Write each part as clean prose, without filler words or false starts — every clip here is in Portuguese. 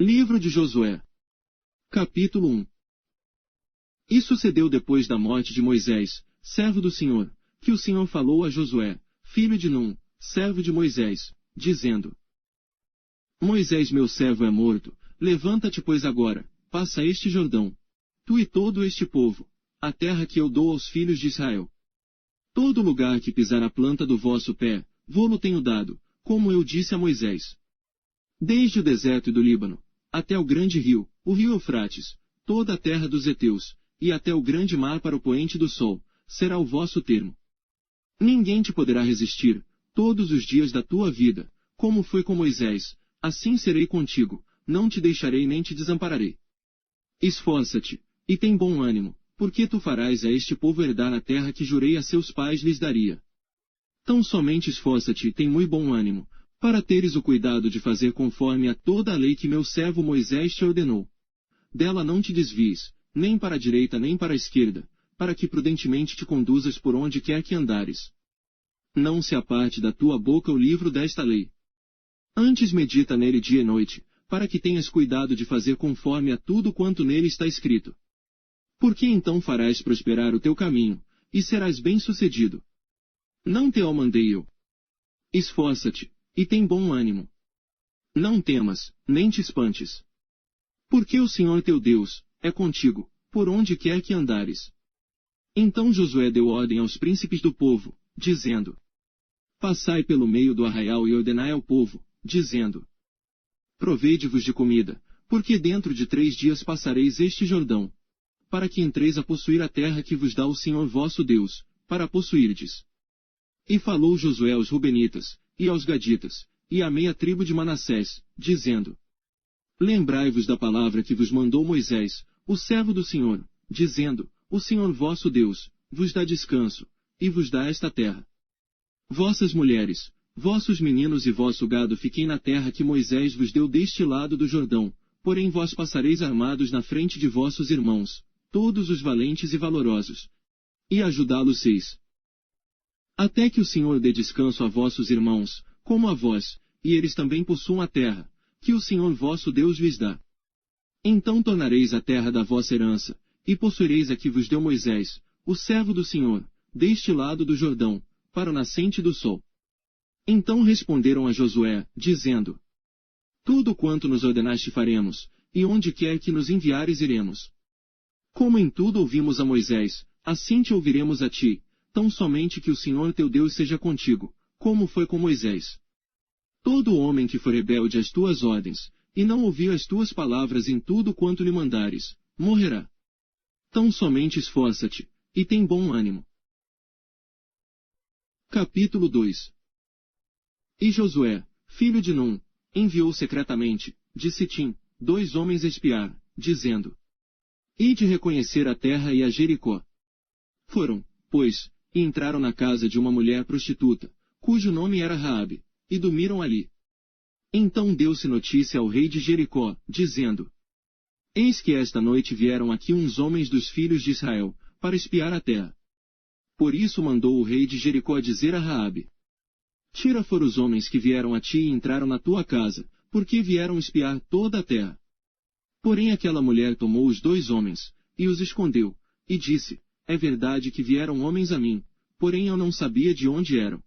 Livro de Josué. Capítulo 1. E sucedeu depois da morte de Moisés, servo do Senhor, que o Senhor falou a Josué, filho de Num, servo de Moisés, dizendo: Moisés meu servo é morto, levanta-te pois agora, passa este Jordão, tu e todo este povo, a terra que eu dou aos filhos de Israel. Todo lugar que pisar a planta do vosso pé, vô-lo tenho dado, como eu disse a Moisés. Desde o deserto e do Líbano, até o grande rio, o rio Eufrates, toda a terra dos heteus, e até o grande mar para o poente do sol, será o vosso termo. Ninguém te poderá resistir, todos os dias da tua vida, como foi com Moisés, assim serei contigo, não te deixarei nem te desampararei. Esforça-te, e tem bom ânimo, porque tu farás a este povo herdar a terra que jurei a seus pais lhes daria. Tão somente esforça-te e tem muito bom ânimo, para teres o cuidado de fazer conforme a toda a lei que meu servo Moisés te ordenou. Dela não te desvies, nem para a direita nem para a esquerda, para que prudentemente te conduzas por onde quer que andares. Não se aparte da tua boca o livro desta lei. Antes medita nele dia e noite, para que tenhas cuidado de fazer conforme a tudo quanto nele está escrito. Porque então farás prosperar o teu caminho, e serás bem-sucedido. Não te o mandei eu. Esforça-te, e tem bom ânimo. Não temas, nem te espantes. Porque o Senhor teu Deus é contigo, por onde quer que andares. Então Josué deu ordem aos príncipes do povo, dizendo: Passai pelo meio do arraial e ordenai ao povo, dizendo: Proveide-vos de comida, porque dentro de 3 dias passareis este Jordão, para que entreis a possuir a terra que vos dá o Senhor vosso Deus, para possuirdes. E falou Josué aos Rubenitas, e aos Gaditas, e à meia tribo de Manassés, dizendo: Lembrai-vos da palavra que vos mandou Moisés, o servo do Senhor, dizendo: O Senhor vosso Deus vos dá descanso, e vos dá esta terra. Vossas mulheres, vossos meninos e vosso gado fiquem na terra que Moisés vos deu deste lado do Jordão, porém vós passareis armados na frente de vossos irmãos, todos os valentes e valorosos, e ajudá-los-eis. Até que o Senhor dê descanso a vossos irmãos, como a vós, e eles também possuam a terra, que o Senhor vosso Deus lhes dá. Então tornareis a terra da vossa herança, e possuireis a que vos deu Moisés, o servo do Senhor, deste lado do Jordão, para o nascente do sol. Então responderam a Josué, dizendo: Tudo quanto nos ordenaste faremos, e onde quer que nos enviares iremos. Como em tudo ouvimos a Moisés, assim te ouviremos a ti, tão somente que o Senhor teu Deus seja contigo, como foi com Moisés. Todo homem que for rebelde às tuas ordens, e não ouvir as tuas palavras em tudo quanto lhe mandares, morrerá. Tão somente esforça-te, e tem bom ânimo. Capítulo 2. E Josué, filho de Num, enviou secretamente, de Sitim, 2 homens espiar, dizendo: Ide reconhecer a terra e a Jericó. Foram, pois, e entraram na casa de uma mulher prostituta, cujo nome era Raabe, e dormiram ali. Então deu-se notícia ao rei de Jericó, dizendo: Eis que esta noite vieram aqui uns homens dos filhos de Israel, para espiar a terra. Por isso mandou o rei de Jericó dizer a Raabe: Tira fora os homens que vieram a ti e entraram na tua casa, porque vieram espiar toda a terra. Porém aquela mulher tomou os 2 homens, e os escondeu, e disse: É verdade que vieram homens a mim, porém eu não sabia de onde eram.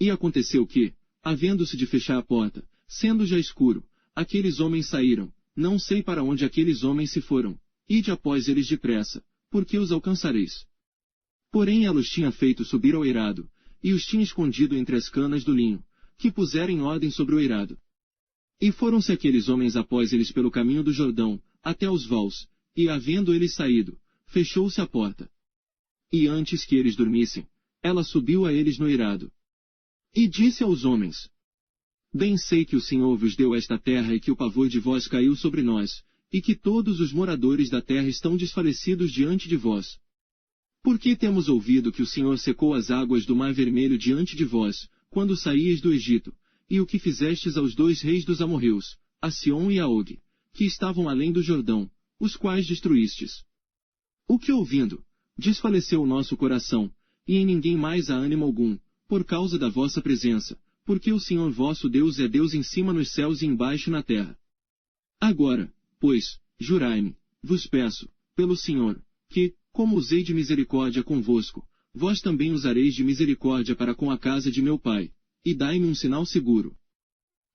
E aconteceu que, havendo-se de fechar a porta, sendo já escuro, aqueles homens saíram, não sei para onde aqueles homens se foram, ide após eles depressa, porque os alcançareis. Porém ela os tinha feito subir ao eirado, e os tinha escondido entre as canas do linho, que puseram em ordem sobre o eirado. E foram-se aqueles homens após eles pelo caminho do Jordão, até os vales, e havendo eles saído, fechou-se a porta. E antes que eles dormissem, ela subiu a eles no eirado. E disse aos homens: Bem sei que o Senhor vos deu esta terra e que o pavor de vós caiu sobre nós, e que todos os moradores da terra estão desfalecidos diante de vós. Porque temos ouvido que o Senhor secou as águas do Mar Vermelho diante de vós, quando saíeis do Egito, e o que fizestes aos 2 reis dos amorreus, a Sion e a Og, que estavam além do Jordão, os quais destruístes. O que ouvindo, desfaleceu o nosso coração, e em ninguém mais há ânimo algum, por causa da vossa presença, porque o Senhor vosso Deus é Deus em cima nos céus e embaixo na terra. Agora, pois, jurai-me, vos peço, pelo Senhor, que, como usei de misericórdia convosco, vós também usareis de misericórdia para com a casa de meu pai, e dai-me um sinal seguro.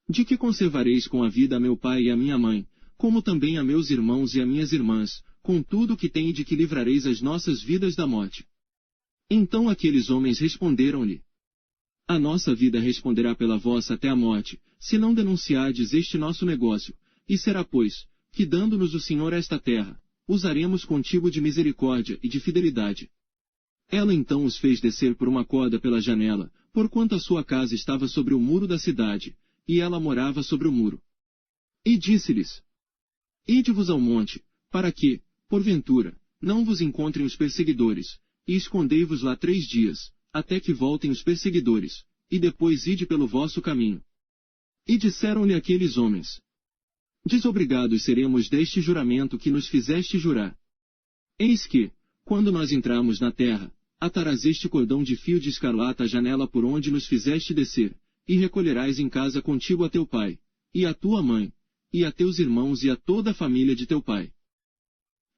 De que conservareis com a vida a meu pai e a minha mãe, como também a meus irmãos e a minhas irmãs, com tudo o que tem, e de que livrareis as nossas vidas da morte. Então aqueles homens responderam-lhe: A nossa vida responderá pela vossa até a morte, se não denunciardes este nosso negócio, e será, pois, que dando-nos o Senhor esta terra, usaremos contigo de misericórdia e de fidelidade. Ela então os fez descer por uma corda pela janela, porquanto a sua casa estava sobre o muro da cidade, e ela morava sobre o muro. E disse-lhes: Ide-vos ao monte, para que, porventura, não vos encontrem os perseguidores, e escondei-vos lá 3 dias, até que voltem os perseguidores, e depois ide pelo vosso caminho. E disseram-lhe aqueles homens: Desobrigados seremos deste juramento que nos fizeste jurar. Eis que, quando nós entrarmos na terra, atarás este cordão de fio de escarlata à janela por onde nos fizeste descer, e recolherás em casa contigo a teu pai, e a tua mãe, e a teus irmãos e a toda a família de teu pai.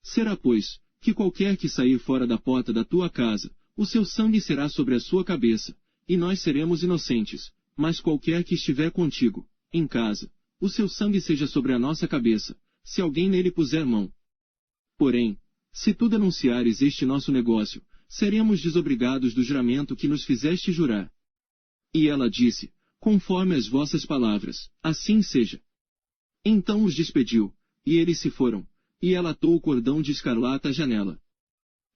Será, pois, que qualquer que sair fora da porta da tua casa, o seu sangue será sobre a sua cabeça, e nós seremos inocentes, mas qualquer que estiver contigo, em casa, o seu sangue seja sobre a nossa cabeça, se alguém nele puser mão. Porém, se tu denunciares este nosso negócio, seremos desobrigados do juramento que nos fizeste jurar. E ela disse: Conforme as vossas palavras, assim seja. Então os despediu, e eles se foram, e ela atou o cordão de escarlata à janela.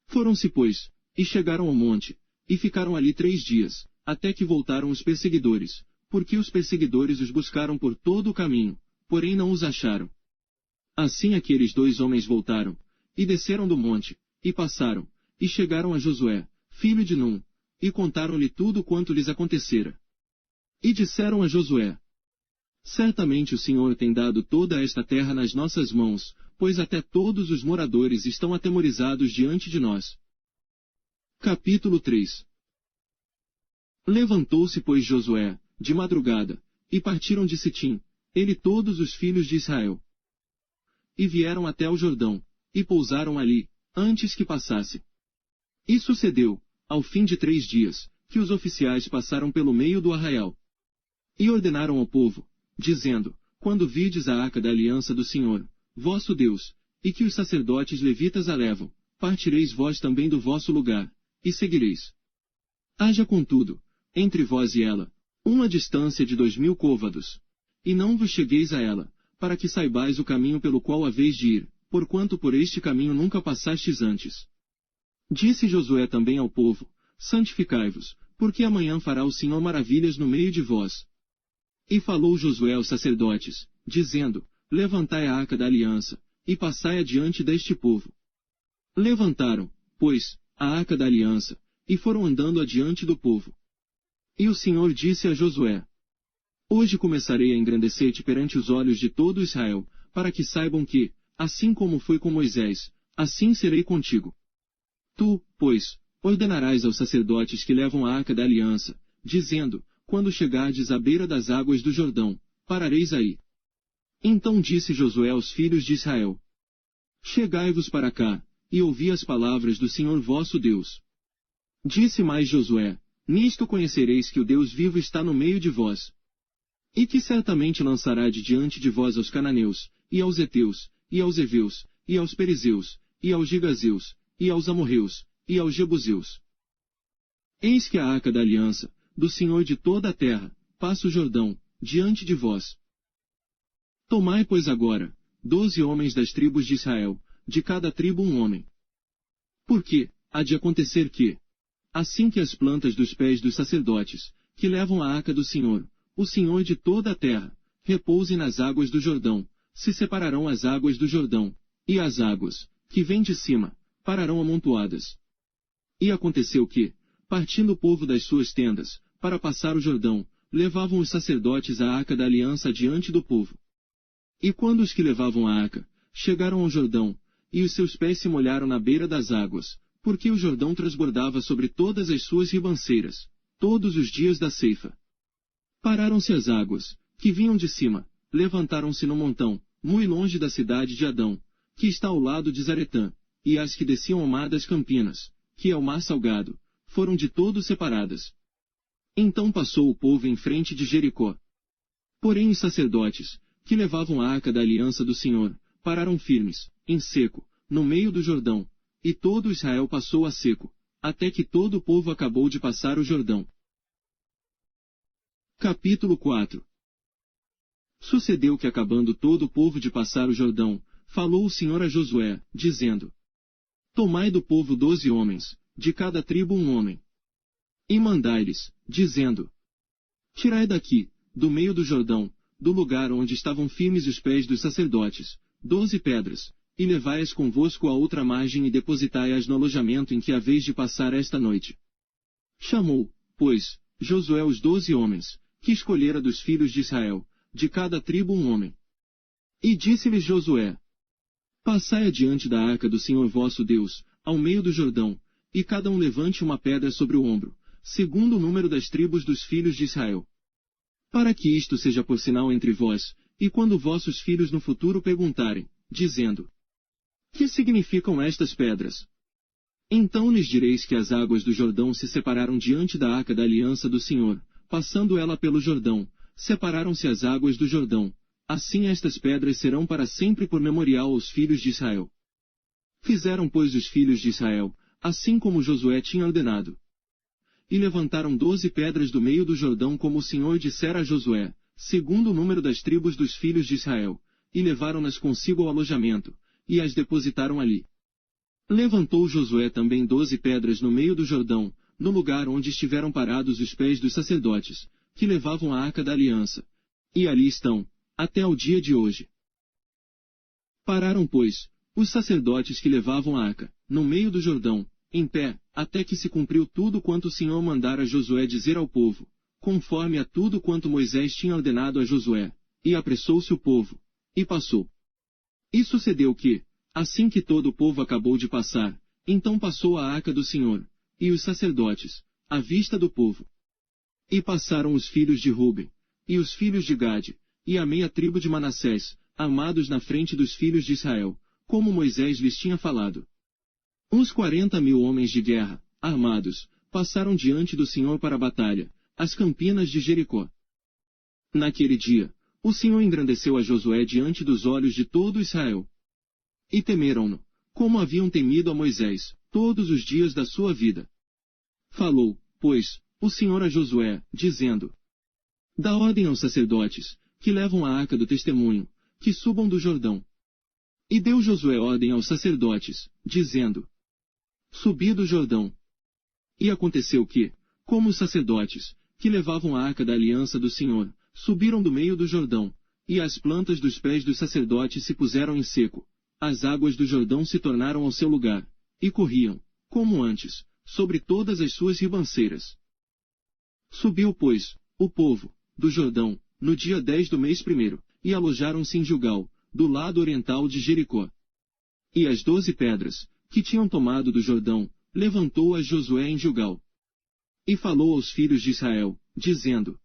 Foram-se, pois, e chegaram ao monte, e ficaram ali 3 dias, até que voltaram os perseguidores, porque os perseguidores os buscaram por todo o caminho, porém não os acharam. Assim aqueles 2 homens voltaram, e desceram do monte, e passaram, e chegaram a Josué, filho de Num, e contaram-lhe tudo quanto lhes acontecera. E disseram a Josué: Certamente o Senhor tem dado toda esta terra nas nossas mãos, pois até todos os moradores estão atemorizados diante de nós. Capítulo 3. Levantou-se, pois, Josué, de madrugada, e partiram de Sitim, ele e todos os filhos de Israel. E vieram até o Jordão, e pousaram ali, antes que passasse. E sucedeu, ao fim de 3 dias, que os oficiais passaram pelo meio do arraial. E ordenaram ao povo, dizendo: Quando virdes a arca da aliança do Senhor, vosso Deus, e que os sacerdotes levitas a levam, partireis vós também do vosso lugar, e seguireis. Haja contudo, entre vós e ela, uma distância de 2000 côvados, e não vos chegueis a ela, para que saibais o caminho pelo qual haveis de ir, porquanto por este caminho nunca passastes antes. Disse Josué também ao povo: Santificai-vos, porque amanhã fará o Senhor maravilhas no meio de vós. E falou Josué aos sacerdotes, dizendo: Levantai a arca da aliança, e passai adiante deste povo. Levantaram, pois, a arca da aliança, e foram andando adiante do povo. E o Senhor disse a Josué: Hoje começarei a engrandecer-te perante os olhos de todo Israel, para que saibam que, assim como foi com Moisés, assim serei contigo. Tu, pois, ordenarás aos sacerdotes que levam a arca da aliança, dizendo: Quando chegardes à beira das águas do Jordão, parareis aí. Então disse Josué aos filhos de Israel: Chegai-vos para cá, e ouvi as palavras do Senhor vosso Deus. Disse mais Josué: Nisto conhecereis que o Deus vivo está no meio de vós. E que certamente lançará de diante de vós aos cananeus, e aos heteus, e aos heveus, e aos perizeus, e aos gigazeus, e aos amorreus, e aos jebuseus. Eis que a arca da aliança, do Senhor de toda a terra, passa o Jordão, diante de vós. Tomai, pois, agora, 12 homens das tribos de Israel, de cada tribo um homem. Porque, há de acontecer que, assim que as plantas dos pés dos sacerdotes, que levam a arca do Senhor, o Senhor de toda a terra, repousem nas águas do Jordão, se separarão as águas do Jordão, e as águas, que vêm de cima, pararão amontoadas. E aconteceu que, partindo o povo das suas tendas, para passar o Jordão, levavam os sacerdotes a arca da aliança diante do povo. E quando os que levavam a arca chegaram ao Jordão, e os seus pés se molharam na beira das águas, porque o Jordão transbordava sobre todas as suas ribanceiras, todos os dias da ceifa. Pararam-se as águas, que vinham de cima, levantaram-se no montão, muito longe da cidade de Adão, que está ao lado de Zaretã, e as que desciam ao mar das Campinas, que é o mar salgado, foram de todo separadas. Então passou o povo em frente de Jericó. Porém os sacerdotes, que levavam a arca da aliança do Senhor, pararam firmes, em seco, no meio do Jordão, e todo Israel passou a seco, até que todo o povo acabou de passar o Jordão. Capítulo 4. Sucedeu que acabando todo o povo de passar o Jordão, falou o Senhor a Josué, dizendo: Tomai do povo 12 homens, de cada tribo um homem. E mandai-lhes, dizendo: Tirai daqui, do meio do Jordão, do lugar onde estavam firmes os pés dos sacerdotes, 12 pedras, e levai-as convosco à outra margem e depositai-as no alojamento em que haveis de passar esta noite. Chamou, pois, Josué os 12 homens, que escolhera dos filhos de Israel, de cada tribo um homem. E disse-lhes Josué: Passai adiante da arca do Senhor vosso Deus, ao meio do Jordão, e cada um levante uma pedra sobre o ombro, segundo o número das tribos dos filhos de Israel. Para que isto seja por sinal entre vós, e quando vossos filhos no futuro perguntarem, dizendo: Que significam estas pedras? Então lhes direis que as águas do Jordão se separaram diante da arca da aliança do Senhor, passando ela pelo Jordão, separaram-se as águas do Jordão. Assim estas pedras serão para sempre por memorial aos filhos de Israel. Fizeram, pois, os filhos de Israel, assim como Josué tinha ordenado. E levantaram 12 pedras do meio do Jordão como o Senhor dissera a Josué, segundo o número das tribos dos filhos de Israel, e levaram-nas consigo ao alojamento, e as depositaram ali. Levantou Josué também 12 pedras no meio do Jordão, no lugar onde estiveram parados os pés dos sacerdotes, que levavam a arca da aliança. E ali estão, até ao dia de hoje. Pararam, pois, os sacerdotes que levavam a arca, no meio do Jordão, em pé, até que se cumpriu tudo quanto o Senhor mandara a Josué dizer ao povo, conforme a tudo quanto Moisés tinha ordenado a Josué, e apressou-se o povo, e passou. E sucedeu que, assim que todo o povo acabou de passar, então passou a arca do Senhor, e os sacerdotes, à vista do povo. E passaram os filhos de Ruben, e os filhos de Gade, e a meia tribo de Manassés, armados na frente dos filhos de Israel, como Moisés lhes tinha falado. Uns 40.000 homens de guerra, armados, passaram diante do Senhor para a batalha, as campinas de Jericó. Naquele dia, o Senhor engrandeceu a Josué diante dos olhos de todo Israel. E temeram-no, como haviam temido a Moisés, todos os dias da sua vida. Falou, pois, o Senhor a Josué, dizendo: Dá ordem aos sacerdotes, que levam a arca do testemunho, que subam do Jordão. E deu Josué ordem aos sacerdotes, dizendo: Subi do Jordão. E aconteceu que, como os sacerdotes, que levavam a arca da aliança do Senhor, subiram do meio do Jordão, e as plantas dos pés dos sacerdotes se puseram em seco, as águas do Jordão se tornaram ao seu lugar, e corriam, como antes, sobre todas as suas ribanceiras. Subiu, pois, o povo, do Jordão, no dia 10 do mês primeiro, e alojaram-se em Gilgal, do lado oriental de Jericó. E as 12 pedras, que tinham tomado do Jordão, levantou-as Josué em Gilgal. E falou aos filhos de Israel, dizendo: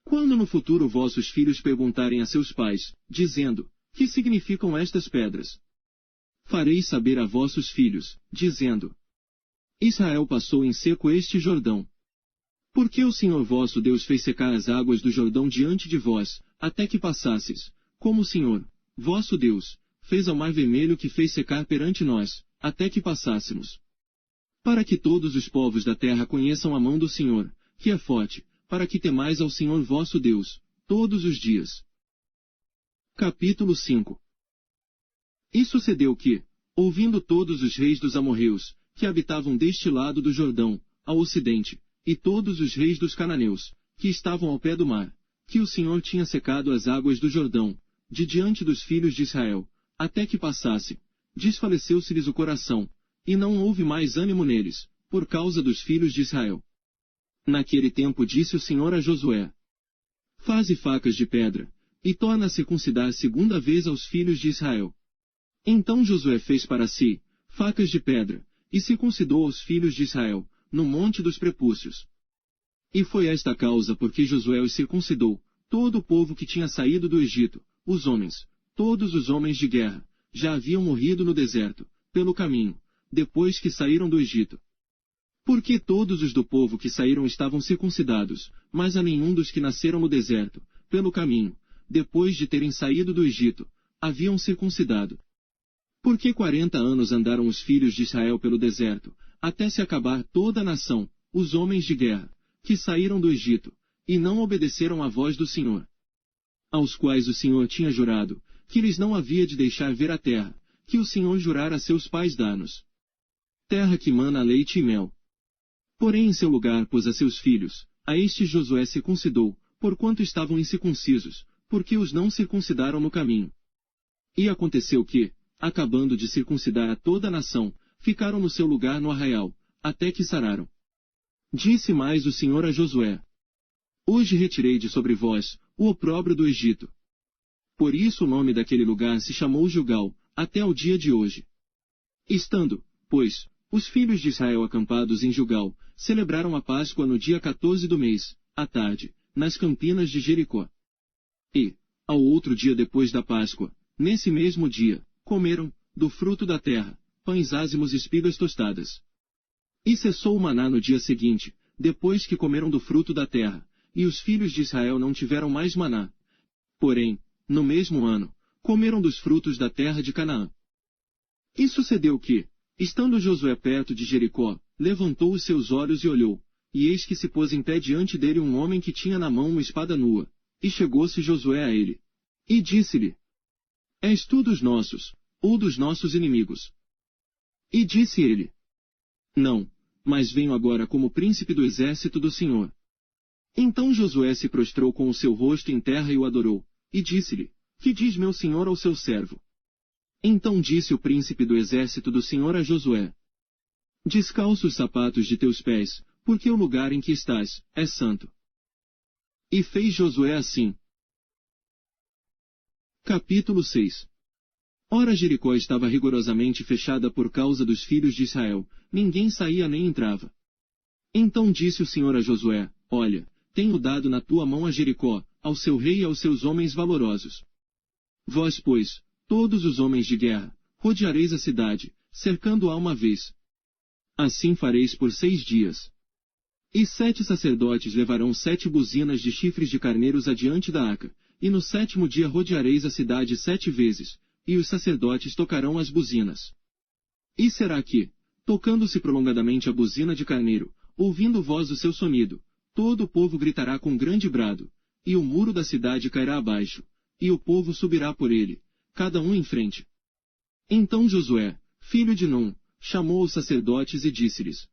Quando no futuro vossos filhos perguntarem a seus pais, dizendo: Que significam estas pedras? Fareis saber a vossos filhos, dizendo: Israel passou em seco este Jordão. Porque o Senhor vosso Deus fez secar as águas do Jordão diante de vós, até que passasseis, como o Senhor, vosso Deus, fez ao mar vermelho que fez secar perante nós, até que passássemos. Para que todos os povos da terra conheçam a mão do Senhor, que é forte, para que temais ao Senhor vosso Deus, todos os dias. Capítulo 5. E sucedeu que, ouvindo todos os reis dos amorreus, que habitavam deste lado do Jordão, ao ocidente, e todos os reis dos cananeus, que estavam ao pé do mar, que o Senhor tinha secado as águas do Jordão, de diante dos filhos de Israel, até que passasse, desfaleceu-se-lhes o coração, e não houve mais ânimo neles, por causa dos filhos de Israel. Naquele tempo disse o Senhor a Josué: Faze facas de pedra, e torna a circuncidar segunda vez aos filhos de Israel. Então Josué fez para si facas de pedra, e circuncidou aos filhos de Israel, no monte dos prepúcios. E foi esta a causa porque Josué os circuncidou, todo o povo que tinha saído do Egito, os homens, todos os homens de guerra, já haviam morrido no deserto, pelo caminho, depois que saíram do Egito. Porque todos os do povo que saíram estavam circuncidados, mas a nenhum dos que nasceram no deserto, pelo caminho, depois de terem saído do Egito, haviam circuncidado. Porque 40 anos andaram os filhos de Israel pelo deserto, até se acabar toda a nação, os homens de guerra, que saíram do Egito, e não obedeceram à voz do Senhor, aos quais o Senhor tinha jurado, que lhes não havia de deixar ver a terra, que o Senhor jurara a seus pais dar-nos. Terra que mana leite e mel. Porém em seu lugar pôs a seus filhos, a estes Josué circuncidou, porquanto estavam incircuncisos, porque os não circuncidaram no caminho. E aconteceu que, acabando de circuncidar a toda a nação, ficaram no seu lugar no arraial, até que sararam. Disse mais o Senhor a Josué: Hoje retirei de sobre vós o opróbrio do Egito. Por isso o nome daquele lugar se chamou Gilgal, até o dia de hoje. Estando, pois, os filhos de Israel acampados em Gilgal, celebraram a Páscoa no dia 14 do mês, à tarde, nas campinas de Jericó. E, ao outro dia depois da Páscoa, nesse mesmo dia, comeram, do fruto da terra, pães ázimos e espigas tostadas. E cessou o maná no dia seguinte, depois que comeram do fruto da terra, e os filhos de Israel não tiveram mais maná. Porém, no mesmo ano, comeram dos frutos da terra de Canaã. E sucedeu que, estando Josué perto de Jericó, levantou os seus olhos e olhou, e eis que se pôs em pé diante dele um homem que tinha na mão uma espada nua, e chegou-se Josué a ele. E disse-lhe: És tu dos nossos, ou dos nossos inimigos? E disse ele: Não, mas venho agora como príncipe do exército do Senhor. Então Josué se prostrou com o seu rosto em terra e o adorou, e disse-lhe: Que diz meu senhor ao seu servo? Então disse o príncipe do exército do Senhor a Josué: Descalça os sapatos de teus pés, porque o lugar em que estás é santo. E fez Josué assim. Capítulo 6. Ora Jericó estava rigorosamente fechada por causa dos filhos de Israel, ninguém saía nem entrava. Então disse o Senhor a Josué: Olha, tenho dado na tua mão a Jericó, ao seu rei e aos seus homens valorosos. Vós, pois, todos os homens de guerra, rodeareis a cidade, cercando-a uma vez. Assim fareis por 6 dias. E 7 sacerdotes levarão 7 buzinas de chifres de carneiros adiante da arca, e no 7º dia rodeareis a cidade 7 vezes, e os sacerdotes tocarão as buzinas. E será que, tocando-se prolongadamente a buzina de carneiro, ouvindo voz o seu sonido, todo o povo gritará com grande brado, e o muro da cidade cairá abaixo, e o povo subirá por ele, cada um em frente. Então Josué, filho de Num, chamou os sacerdotes e disse-lhes: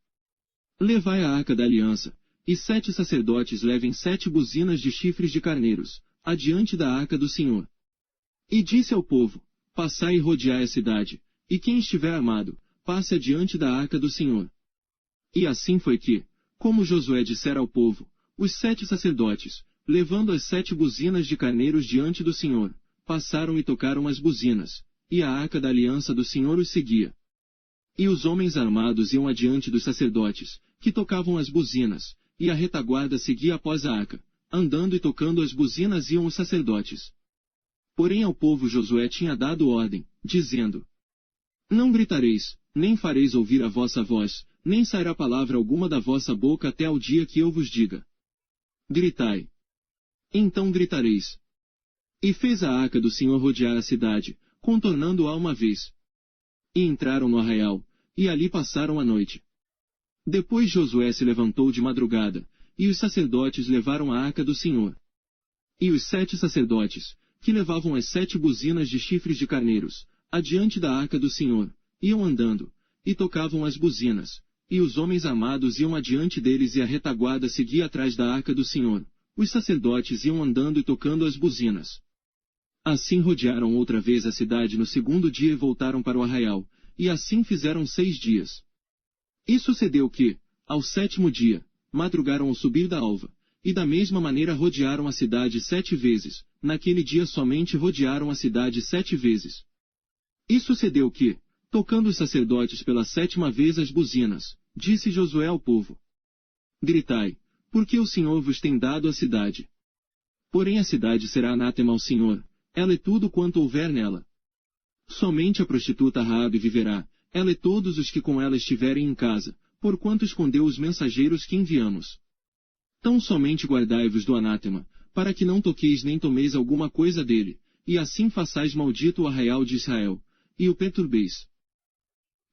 Levai a arca da aliança, e 7 sacerdotes levem 7 buzinas de chifres de carneiros, adiante da arca do Senhor. E disse ao povo: Passai e rodeai a cidade, e quem estiver armado, passe adiante da arca do Senhor. E assim foi que, como Josué dissera ao povo, os 7 sacerdotes, levando as 7 buzinas de carneiros diante do Senhor, passaram e tocaram as buzinas, e a arca da aliança do Senhor os seguia. E os homens armados iam adiante dos sacerdotes, que tocavam as buzinas, e a retaguarda seguia após a arca, andando e tocando as buzinas iam os sacerdotes. Porém ao povo Josué tinha dado ordem, dizendo: Não gritareis, nem fareis ouvir a vossa voz, nem sairá palavra alguma da vossa boca até ao dia que eu vos diga: Gritai. Então gritareis. E fez a arca do Senhor rodear a cidade, contornando-a uma vez. E entraram no arraial, e ali passaram a noite. Depois Josué se levantou de madrugada, e os sacerdotes levaram a arca do Senhor. E os 7 sacerdotes, que levavam as 7 buzinas de chifres de carneiros, adiante da arca do Senhor, iam andando, e tocavam as buzinas, e os homens armados iam adiante deles e a retaguarda seguia atrás da arca do Senhor. Os sacerdotes iam andando e tocando as buzinas. Assim rodearam outra vez a cidade no 2º dia e voltaram para o arraial, e assim fizeram 6 dias. E sucedeu que, ao 7º dia, madrugaram ao subir da alva, e da mesma maneira rodearam a cidade 7 vezes, naquele dia somente rodearam a cidade 7 vezes. E sucedeu que, tocando os sacerdotes pela 7ª vez as buzinas, disse Josué ao povo: Gritai, porque o Senhor vos tem dado a cidade. Porém a cidade será anátema ao Senhor, ela e tudo quanto houver nela. Somente a prostituta Raabe viverá, ela e todos os que com ela estiverem em casa, porquanto escondeu os mensageiros que enviamos. Tão somente guardai-vos do anátema, para que não toqueis nem tomeis alguma coisa dele, e assim façais maldito o arraial de Israel, e o perturbeis.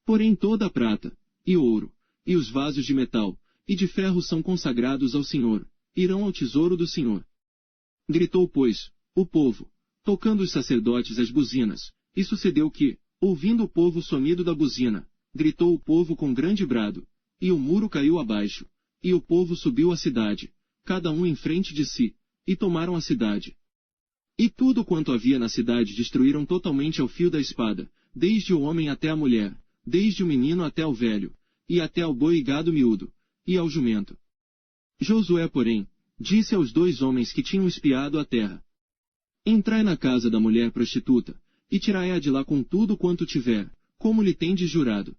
Porém toda a prata, e ouro, e os vasos de metal, e de ferro são consagrados ao Senhor, irão ao tesouro do Senhor. Gritou, pois, o povo, tocando os sacerdotes as buzinas, e sucedeu que, ouvindo o povo o sonido da buzina, gritou o povo com grande brado, e o muro caiu abaixo, e o povo subiu à cidade, cada um em frente de si, e tomaram a cidade. E tudo quanto havia na cidade destruíram totalmente ao fio da espada, desde o homem até a mulher, desde o menino até o velho, e até ao boi e gado miúdo, e ao jumento. Josué, porém, disse aos 2 homens que tinham espiado a terra: Entrai na casa da mulher prostituta, e tirai-a de lá com tudo quanto tiver, como lhe tendes jurado.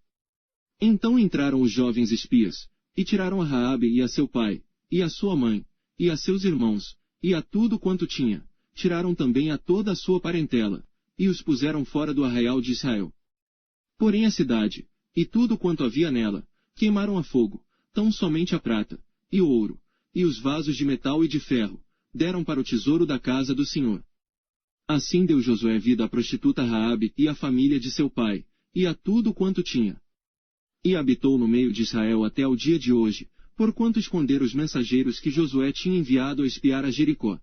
Então entraram os jovens espias, e tiraram a Raabe e a seu pai, e a sua mãe, e a seus irmãos, e a tudo quanto tinha, tiraram também a toda a sua parentela, e os puseram fora do arraial de Israel. Porém a cidade, e tudo quanto havia nela, queimaram a fogo, tão somente a prata, e o ouro, e os vasos de metal e de ferro, deram para o tesouro da casa do Senhor. Assim deu Josué vida à prostituta Raabe e à família de seu pai, e a tudo quanto tinha. E habitou no meio de Israel até ao dia de hoje, porquanto esconderam os mensageiros que Josué tinha enviado a espiar a Jericó.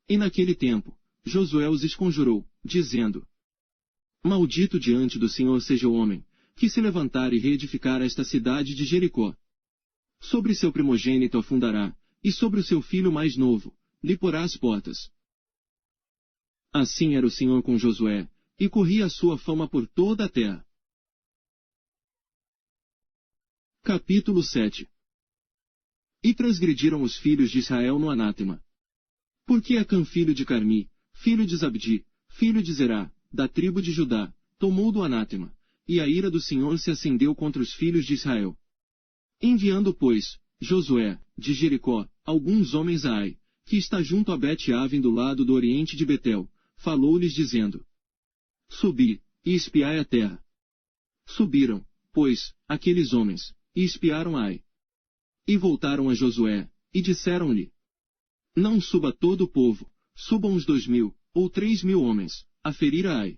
E naquele tempo, Josué os esconjurou, dizendo: Maldito diante do Senhor seja o homem, que se levantar e reedificar esta cidade de Jericó. Sobre seu primogênito a fundará, e sobre o seu filho mais novo, lhe porá as portas. Assim era o Senhor com Josué, e corria a sua fama por toda a terra. Capítulo 7. E transgrediram os filhos de Israel no anátema. Porque Acã filho de Carmi, filho de Zabdi, filho de Zerá, da tribo de Judá, tomou do anátema, e a ira do Senhor se acendeu contra os filhos de Israel. Enviando, pois, Josué, de Jericó, alguns homens a Ai, que está junto a Bet-Aven do lado do oriente de Betel, falou-lhes dizendo: Subi, e espiai a terra. Subiram, pois, aqueles homens, e espiaram Ai. E voltaram a Josué, e disseram-lhe: Não suba todo o povo, subam uns 2.000, ou 3.000 homens, a ferir a Ai.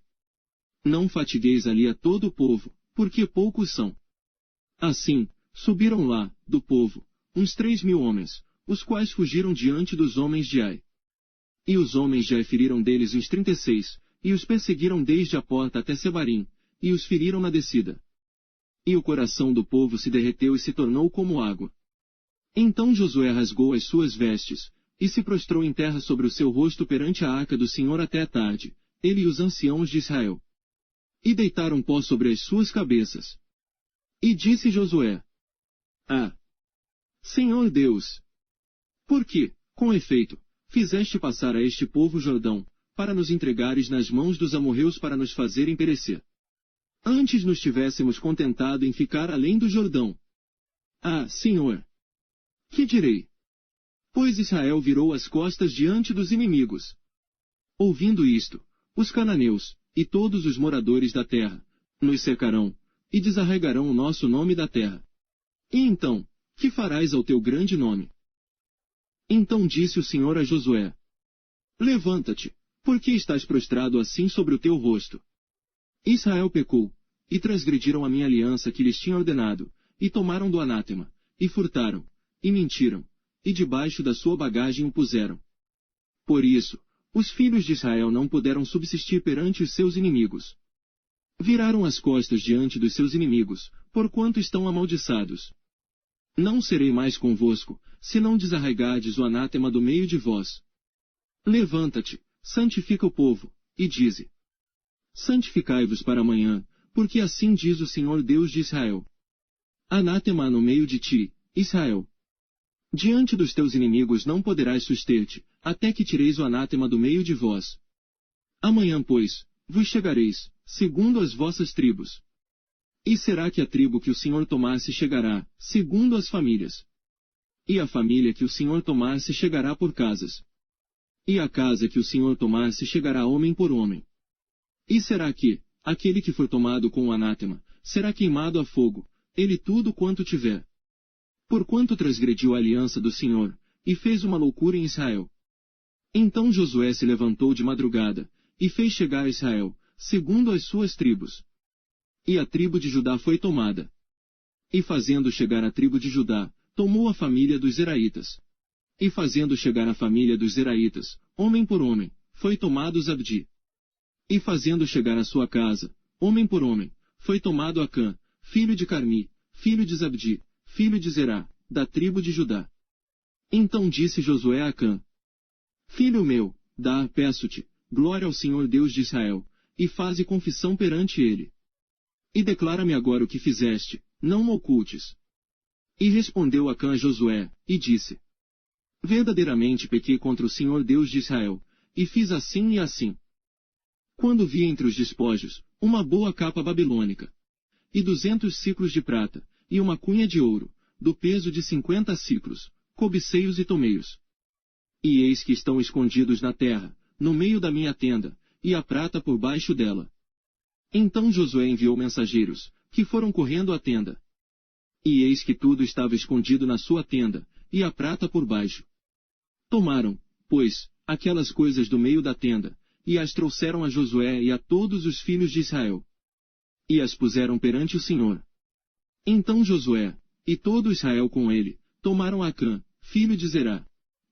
Não fatigueis ali a todo o povo, porque poucos são. Assim, subiram lá, do povo, uns 3.000 homens, os quais fugiram diante dos homens de Ai. E os homens de Ai feriram deles uns 36, e os perseguiram desde a porta até Sebarim, e os feriram na descida. E o coração do povo se derreteu e se tornou como água. Então Josué rasgou as suas vestes, e se prostrou em terra sobre o seu rosto perante a arca do Senhor até a tarde, ele e os anciãos de Israel. E deitaram pó sobre as suas cabeças. E disse Josué: Senhor Deus! Por que, com efeito, fizeste passar a este povo Jordão, para nos entregares nas mãos dos amorreus para nos fazerem perecer? Antes nos tivéssemos contentado em ficar além do Jordão. Senhor! Que direi? Pois Israel virou as costas diante dos inimigos. Ouvindo isto, os cananeus, e todos os moradores da terra, nos cercarão, e desarraigarão o nosso nome da terra. E então, que farás ao teu grande nome? Então disse o Senhor a Josué: Levanta-te, porque estás prostrado assim sobre o teu rosto? Israel pecou, e transgrediram a minha aliança que lhes tinha ordenado, e tomaram do anátema, e furtaram, e mentiram, e debaixo da sua bagagem o puseram. Por isso, os filhos de Israel não puderam subsistir perante os seus inimigos. Viraram as costas diante dos seus inimigos, porquanto estão amaldiçados. Não serei mais convosco, se não desarraigardes o anátema do meio de vós. Levanta-te, santifica o povo, e dize: Santificai-vos para amanhã, porque assim diz o Senhor Deus de Israel. Anátema há no meio de ti, Israel. Diante dos teus inimigos não poderás suster-te, até que tireis o anátema do meio de vós. Amanhã, pois, vos chegareis, segundo as vossas tribos. E será que a tribo que o Senhor tomar se chegará, segundo as famílias. E a família que o Senhor tomar se chegará por casas. E a casa que o Senhor tomar se chegará homem por homem. E será que, aquele que for tomado com o anátema, será queimado a fogo, ele tudo quanto tiver. Porquanto transgrediu a aliança do Senhor, e fez uma loucura em Israel. Então Josué se levantou de madrugada, e fez chegar a Israel, segundo as suas tribos. E a tribo de Judá foi tomada. E fazendo chegar a tribo de Judá, tomou a família dos Zeraitas. E fazendo chegar a família dos Zeraitas, homem por homem, foi tomado Zabdi. E fazendo chegar a sua casa, homem por homem, foi tomado Acã, filho de Carmi, filho de Zabdi, filho de Zerá, da tribo de Judá. Então disse Josué a Acã: Filho meu, dá, peço-te, glória ao Senhor Deus de Israel, e faze confissão perante ele. E declara-me agora o que fizeste, não me ocultes. E respondeu Acã a Josué, e disse: Verdadeiramente pequei contra o Senhor Deus de Israel, e fiz assim e assim. Quando vi entre os despojos, uma boa capa babilônica, e 200 siclos de prata, e uma cunha de ouro, do peso de 50 siclos, cobicei-os e tomei-os. E eis que estão escondidos na terra, no meio da minha tenda, e a prata por baixo dela. Então Josué enviou mensageiros, que foram correndo à tenda. E eis que tudo estava escondido na sua tenda, e a prata por baixo. Tomaram, pois, aquelas coisas do meio da tenda, e as trouxeram a Josué e a todos os filhos de Israel. E as puseram perante o Senhor. Então Josué, e todo Israel com ele, tomaram Acã, filho de Zerá,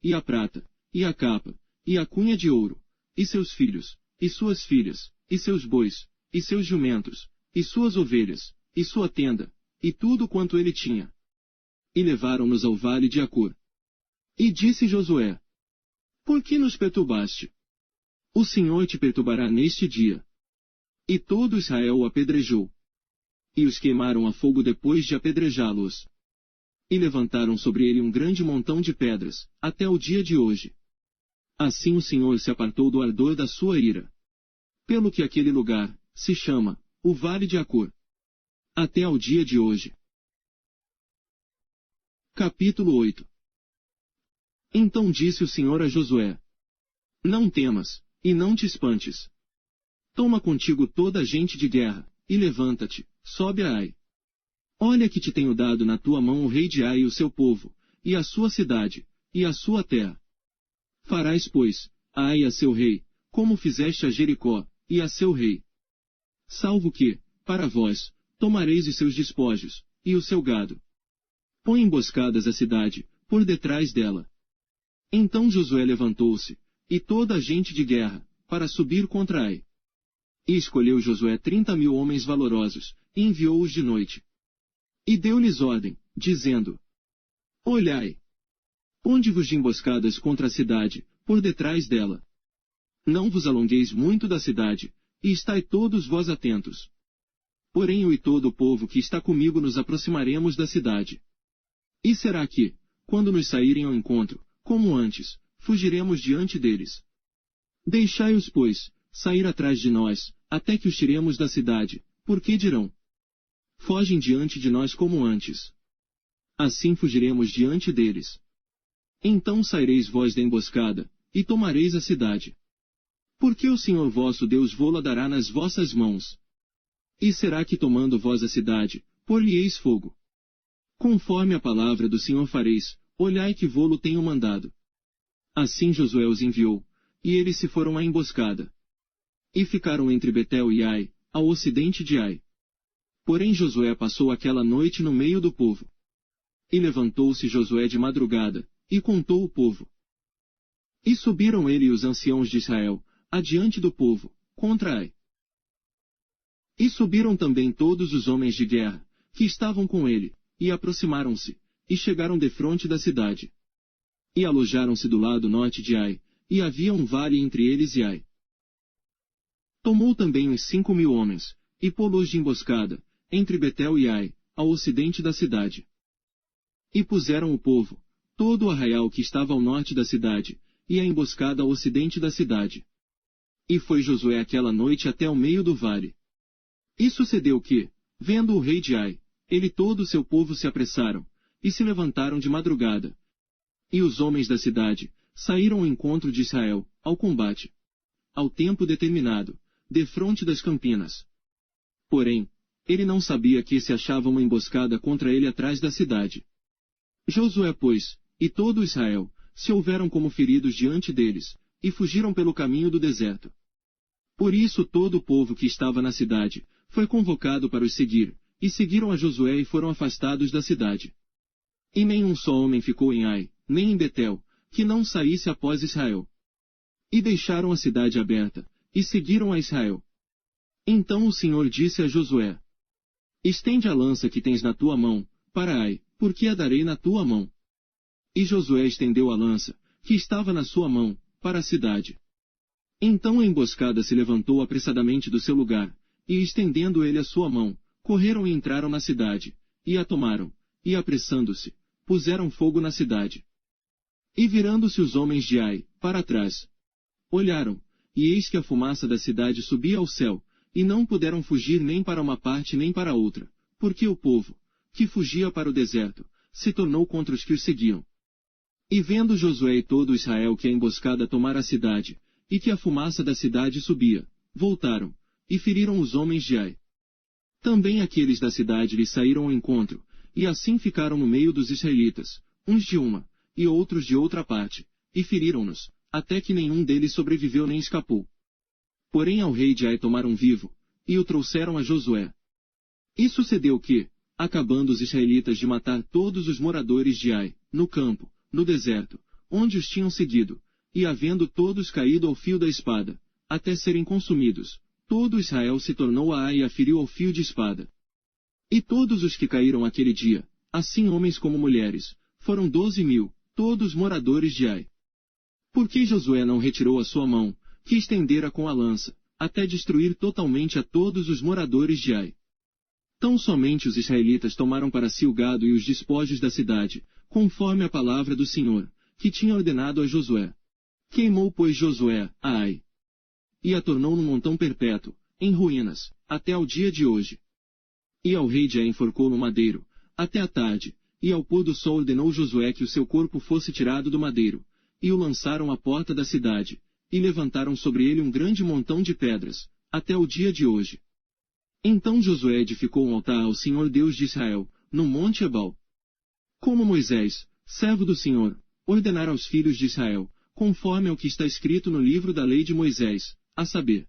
e a prata, e a capa, e a cunha de ouro, e seus filhos, e suas filhas, e seus bois, e seus jumentos, e suas ovelhas, e sua tenda, e tudo quanto ele tinha. E levaram-nos ao vale de Acor. E disse Josué: Por que nos perturbaste? O Senhor te perturbará neste dia. E todo Israel o apedrejou. E os queimaram a fogo depois de apedrejá-los. E levantaram sobre ele um grande montão de pedras, até o dia de hoje. Assim o Senhor se apartou do ardor da sua ira. Pelo que aquele lugar se chama o Vale de Acor, até ao dia de hoje. Capítulo 8. Então disse o Senhor a Josué: Não temas, e não te espantes. Toma contigo toda a gente de guerra, e levanta-te, sobe a Ai. Olha que te tenho dado na tua mão o rei de Ai e o seu povo, e a sua cidade, e a sua terra. Farás, pois, a Ai a seu rei, como fizeste a Jericó, e a seu rei. Salvo que, para vós, tomareis os seus despojos, e o seu gado. Põe emboscadas a cidade, por detrás dela. Então Josué levantou-se, e toda a gente de guerra, para subir contra Ai. E escolheu Josué 30.000 homens valorosos, e enviou-os de noite. E deu-lhes ordem, dizendo: Olhai! Ponde-vos de emboscadas contra a cidade, por detrás dela. Não vos alongueis muito da cidade, e estai todos vós atentos. Porém eu e todo o povo que está comigo nos aproximaremos da cidade. E será que, quando nos saírem ao encontro, como antes, fugiremos diante deles. Deixai-os, pois, sair atrás de nós, até que os tiremos da cidade, porque dirão: Fogem diante de nós como antes. Assim fugiremos diante deles. Então saireis vós da emboscada, e tomareis a cidade. Porque o Senhor vosso Deus vô-la dará nas vossas mãos. E será que tomando vós a cidade, por-lhe-eis fogo? Conforme a palavra do Senhor fareis, olhai que vô-lo tenho mandado. Assim Josué os enviou, e eles se foram à emboscada. E ficaram entre Betel e Ai, ao ocidente de Ai. Porém Josué passou aquela noite no meio do povo. E levantou-se Josué de madrugada, e contou o povo. E subiram ele e os anciãos de Israel, adiante do povo, contra Ai. E subiram também todos os homens de guerra, que estavam com ele, e aproximaram-se, e chegaram defronte da cidade. E alojaram-se do lado norte de Ai, e havia um vale entre eles e Ai. Tomou também uns 5.000 homens, e pô-los de emboscada, entre Betel e Ai, ao ocidente da cidade. E puseram o povo, todo o arraial que estava ao norte da cidade, e a emboscada ao ocidente da cidade. E foi Josué aquela noite até o meio do vale. E sucedeu que, vendo o rei de Ai, ele e todo o seu povo se apressaram, e se levantaram de madrugada. E os homens da cidade saíram ao encontro de Israel, ao combate. Ao tempo determinado, defronte das campinas. Porém, ele não sabia que se achava uma emboscada contra ele atrás da cidade. Josué, pois, e todo Israel, se houveram como feridos diante deles, e fugiram pelo caminho do deserto. Por isso todo o povo que estava na cidade, foi convocado para os seguir, e seguiram a Josué e foram afastados da cidade. E nenhum só homem ficou em Ai, nem em Betel, que não saísse após Israel. E deixaram a cidade aberta, e seguiram a Israel. Então o Senhor disse a Josué: Estende a lança que tens na tua mão, para Ai, porque a darei na tua mão. E Josué estendeu a lança, que estava na sua mão, para a cidade. Então a emboscada se levantou apressadamente do seu lugar, e estendendo ele a sua mão, correram e entraram na cidade, e a tomaram, e apressando-se, puseram fogo na cidade. E virando-se os homens de Ai, para trás, olharam, e eis que a fumaça da cidade subia ao céu, e não puderam fugir nem para uma parte nem para outra, porque o povo, que fugia para o deserto, se tornou contra os que os seguiam. E vendo Josué e todo Israel que a emboscada tomara a cidade, e que a fumaça da cidade subia, voltaram, e feriram os homens de Ai. Também aqueles da cidade lhes saíram ao encontro, e assim ficaram no meio dos israelitas, uns de uma, e outros de outra parte, e feriram-nos, até que nenhum deles sobreviveu nem escapou. Porém ao rei de Ai tomaram vivo, e o trouxeram a Josué. E sucedeu que, acabando os israelitas de matar todos os moradores de Ai, no campo, no deserto, onde os tinham seguido, e havendo todos caído ao fio da espada, até serem consumidos, todo Israel se tornou a Ai e a feriu ao fio de espada. E todos os que caíram aquele dia, assim homens como mulheres, foram 12.000, todos moradores de Ai. Porque Josué não retirou a sua mão, que estendera com a lança, até destruir totalmente a todos os moradores de Ai. Tão somente os israelitas tomaram para si o gado e os despojos da cidade, conforme a palavra do Senhor, que tinha ordenado a Josué. Queimou, pois, Josué a Ai, e a tornou num montão perpétuo, em ruínas, até ao dia de hoje. E ao rei de Ai enforcou no madeiro, até a tarde, e ao pôr do sol ordenou Josué que o seu corpo fosse tirado do madeiro, e o lançaram à porta da cidade, e levantaram sobre ele um grande montão de pedras, até o dia de hoje. Então Josué edificou um altar ao Senhor Deus de Israel, no monte Ebal. Como Moisés, servo do Senhor, ordenara aos filhos de Israel, conforme ao que está escrito no livro da lei de Moisés, a saber,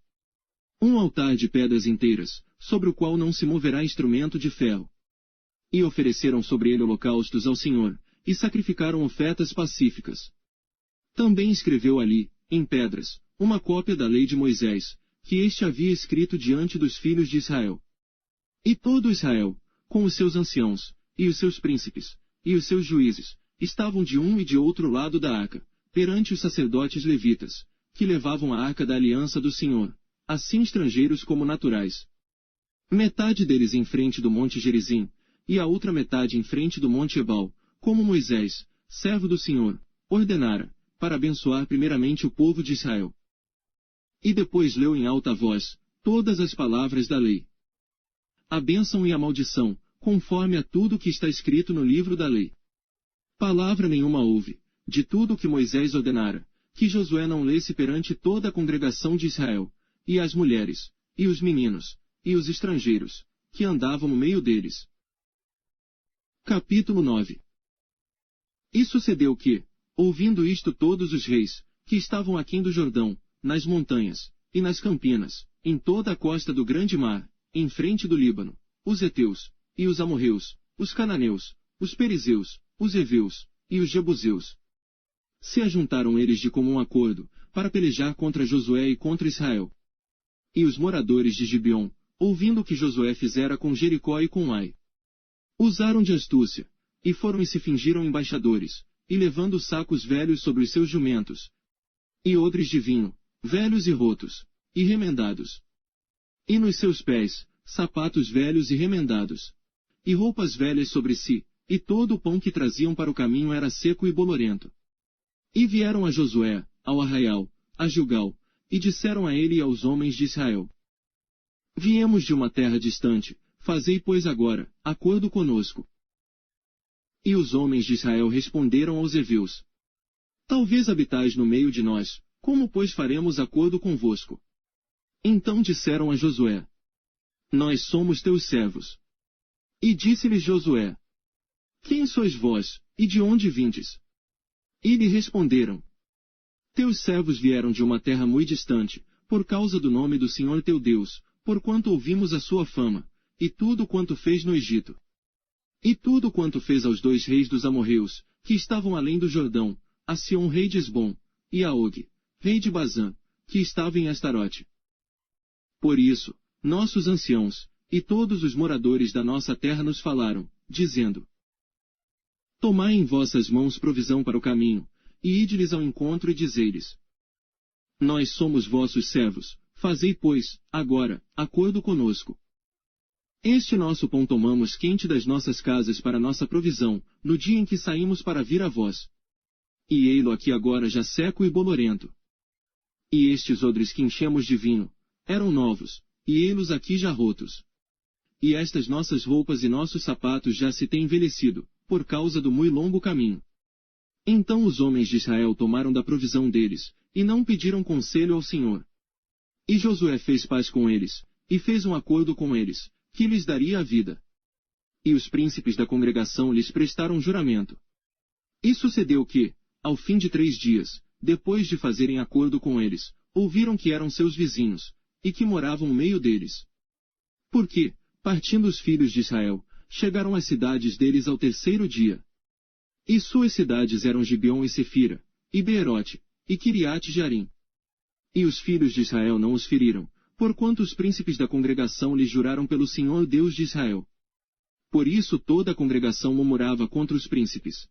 um altar de pedras inteiras, sobre o qual não se moverá instrumento de ferro. E ofereceram sobre ele holocaustos ao Senhor, e sacrificaram ofertas pacíficas. Também escreveu ali, em pedras, uma cópia da lei de Moisés, que este havia escrito diante dos filhos de Israel. E todo Israel, com os seus anciãos, e os seus príncipes, e os seus juízes, estavam de um e de outro lado da arca, perante os sacerdotes levitas, que levavam a arca da aliança do Senhor, assim estrangeiros como naturais. Metade deles em frente do monte Gerizim, e a outra metade em frente do monte Ebal, como Moisés, servo do Senhor, ordenara, para abençoar primeiramente o povo de Israel. E depois leu em alta voz todas as palavras da lei. A bênção e a maldição, conforme a tudo que está escrito no livro da lei. Palavra nenhuma houve, de tudo o que Moisés ordenara, que Josué não lesse perante toda a congregação de Israel, e as mulheres, e os meninos, e os estrangeiros, que andavam no meio deles. Capítulo 9. E sucedeu que, ouvindo isto todos os reis, que estavam aquém do Jordão, nas montanhas, e nas campinas, em toda a costa do grande mar, em frente do Líbano, os heteus, e os amorreus, os cananeus, os perizeus, os heveus, e os jebuseus. Se ajuntaram eles de comum acordo, para pelejar contra Josué e contra Israel. E os moradores de Gibeon, ouvindo o que Josué fizera com Jericó e com Ai, usaram de astúcia, e foram e se fingiram embaixadores, e levando sacos velhos sobre os seus jumentos, e odres de vinho, velhos e rotos, e remendados. E nos seus pés, sapatos velhos e remendados, e roupas velhas sobre si, e todo o pão que traziam para o caminho era seco e bolorento. E vieram a Josué, ao arraial, a Gilgal, e disseram a ele e aos homens de Israel: Viemos de uma terra distante, fazei pois agora, acordo conosco. E os homens de Israel responderam aos heveus: Talvez habitais no meio de nós, como pois faremos acordo convosco? Então disseram a Josué: Nós somos teus servos. E disse-lhes Josué: Quem sois vós, e de onde vindes? E lhe responderam: Teus servos vieram de uma terra muito distante, por causa do nome do Senhor teu Deus, porquanto ouvimos a sua fama, e tudo quanto fez no Egito. E tudo quanto fez aos 2 reis dos amorreus, que estavam além do Jordão, a Sion rei de Hesbom, e a Og, rei de Bazã, que estava em Astarote. Por isso, nossos anciãos, e todos os moradores da nossa terra nos falaram, dizendo: Tomai em vossas mãos provisão para o caminho, e ide-lhes ao encontro e dizei-lhes: Nós somos vossos servos, fazei, pois, agora, acordo conosco. Este nosso pão tomamos quente das nossas casas para nossa provisão, no dia em que saímos para vir a vós. E ei-lo aqui agora já seco e bolorento. E estes odres que enchemos de vinho, eram novos, e ei-los aqui já rotos. E estas nossas roupas e nossos sapatos já se têm envelhecido, por causa do muito longo caminho. Então os homens de Israel tomaram da provisão deles, e não pediram conselho ao Senhor. E Josué fez paz com eles, e fez um acordo com eles, que lhes daria a vida. E os príncipes da congregação lhes prestaram juramento. E sucedeu que, ao fim de 3 dias, depois de fazerem acordo com eles, ouviram que eram seus vizinhos, e que moravam no meio deles. Porque, partindo os filhos de Israel, chegaram às cidades deles ao 3º dia. E suas cidades eram Gibeon e Sefira, e Beerote, e Kiriate Jearim. E os filhos de Israel não os feriram, porquanto os príncipes da congregação lhes juraram pelo Senhor Deus de Israel. Por isso toda a congregação murmurava contra os príncipes.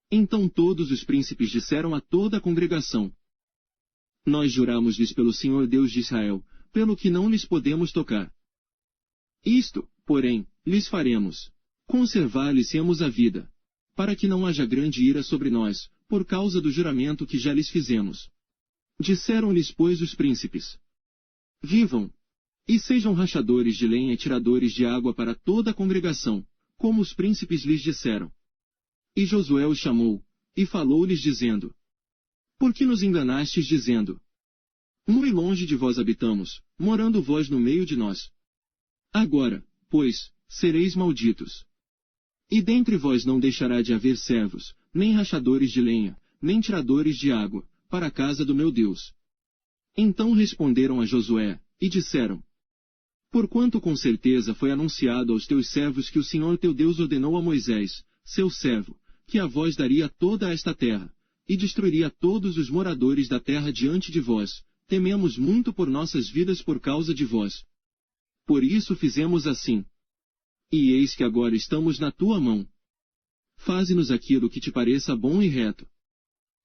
Então todos os príncipes disseram a toda a congregação: Nós juramos-lhes pelo Senhor Deus de Israel, pelo que não lhes podemos tocar. Isto, porém, lhes faremos: conservar-lhes-emos a vida, para que não haja grande ira sobre nós, por causa do juramento que já lhes fizemos. Disseram-lhes, pois, os príncipes: Vivam! E sejam rachadores de lenha e tiradores de água para toda a congregação, como os príncipes lhes disseram. E Josué os chamou, e falou-lhes dizendo: Por que nos enganastes dizendo: Muito longe de vós habitamos, morando vós no meio de nós? Agora, pois, sereis malditos. E dentre vós não deixará de haver servos, nem rachadores de lenha, nem tiradores de água, para a casa do meu Deus. Então responderam a Josué, e disseram: Porquanto com certeza foi anunciado aos teus servos que o Senhor teu Deus ordenou a Moisés, seu servo, que a vós daria toda esta terra, e destruiria todos os moradores da terra diante de vós, tememos muito por nossas vidas por causa de vós. Por isso fizemos assim. E eis que agora estamos na tua mão. Faze-nos aquilo que te pareça bom e reto.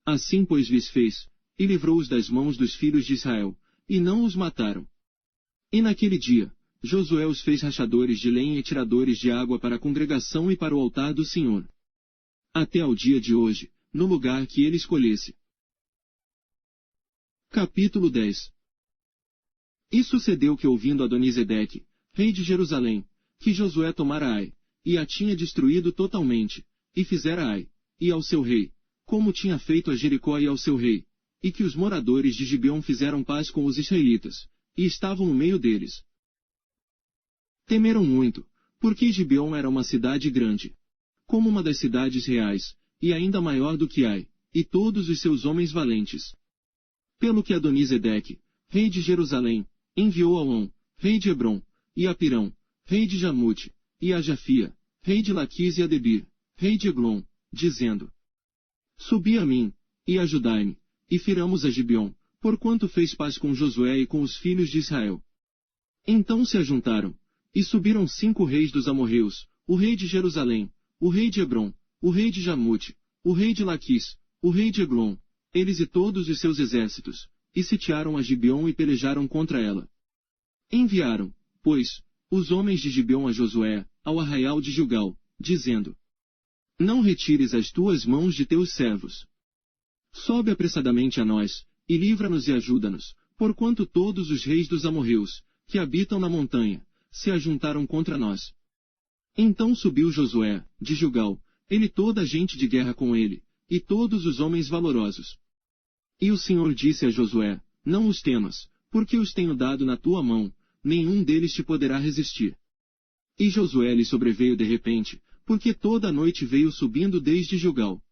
Assim pois lhes fez, e livrou-os das mãos dos filhos de Israel, e não os mataram. E naquele dia, Josué os fez rachadores de lenha e tiradores de água para a congregação e para o altar do Senhor. Até ao dia de hoje, no lugar que ele escolhesse. Capítulo 10. E sucedeu que ouvindo Adonisedeque, rei de Jerusalém, que Josué tomara Ai, e a tinha destruído totalmente, e fizera Ai, e ao seu rei, como tinha feito a Jericó e ao seu rei, e que os moradores de Gibeon fizeram paz com os israelitas, e estavam no meio deles. Temeram muito, porque Gibeon era uma cidade grande, como uma das cidades reais, e ainda maior do que Ai, e todos os seus homens valentes. Pelo que Adonisedeque, rei de Jerusalém, enviou a On, rei de Hebrom, e a Pirão, rei de Jamute, e a Jafia, rei de Laquis e a Debir, rei de Eglon, dizendo: Subi a mim, e ajudai-me, e firamos a Gibeon, porquanto fez paz com Josué e com os filhos de Israel. Então se ajuntaram, e subiram 5 reis dos amorreus, o rei de Jerusalém, o rei de Hebrom, o rei de Jamute, o rei de Laquis, o rei de Eglon, eles e todos os seus exércitos, e sitiaram a Gibeon e pelejaram contra ela. Enviaram, pois, os homens de Gibeon a Josué, ao arraial de Gilgal, dizendo: Não retires as tuas mãos de teus servos. Sobe apressadamente a nós, e livra-nos e ajuda-nos, porquanto todos os reis dos amorreus, que habitam na montanha, se ajuntaram contra nós. Então subiu Josué, de Gilgal, ele e toda a gente de guerra com ele, e todos os homens valorosos. E o Senhor disse a Josué: Não os temas, porque os tenho dado na tua mão, nenhum deles te poderá resistir. E Josué lhe sobreveio de repente, porque toda a noite veio subindo desde Gilgal.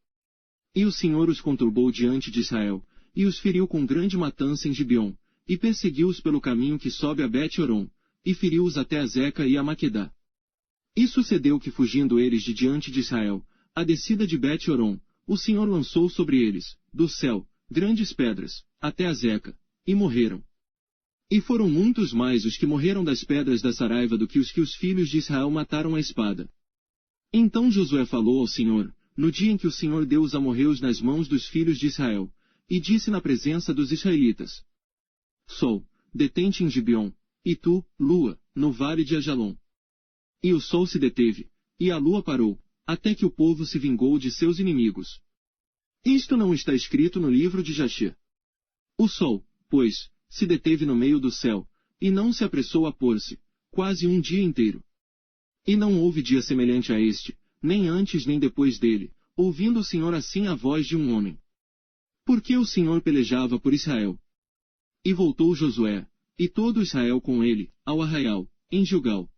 E o Senhor os conturbou diante de Israel, e os feriu com grande matança em Gibeon, e perseguiu-os pelo caminho que sobe a Bet-Horon, e feriu-os até a Zeca e a Maquedá. E sucedeu que fugindo eles de diante de Israel, a descida de Bet-Horon, o Senhor lançou sobre eles, do céu, grandes pedras, até a Zeca, e morreram. E foram muitos mais os que morreram das pedras da Saraiva do que os filhos de Israel mataram à espada. Então Josué falou ao Senhor, no dia em que o Senhor deu os amorreus nas mãos dos filhos de Israel, e disse na presença dos israelitas: Sol, detente em Gibeon, e tu, lua, no vale de Ajalon. E o sol se deteve, e a lua parou, até que o povo se vingou de seus inimigos. Isto não está escrito no livro de Jasher. O sol, pois, se deteve no meio do céu, e não se apressou a pôr-se, quase um dia inteiro. E não houve dia semelhante a este, nem antes nem depois dele, ouvindo o Senhor assim a voz de um homem. Porque o Senhor pelejava por Israel. E voltou Josué, e todo Israel com ele, ao arraial, em Gilgal.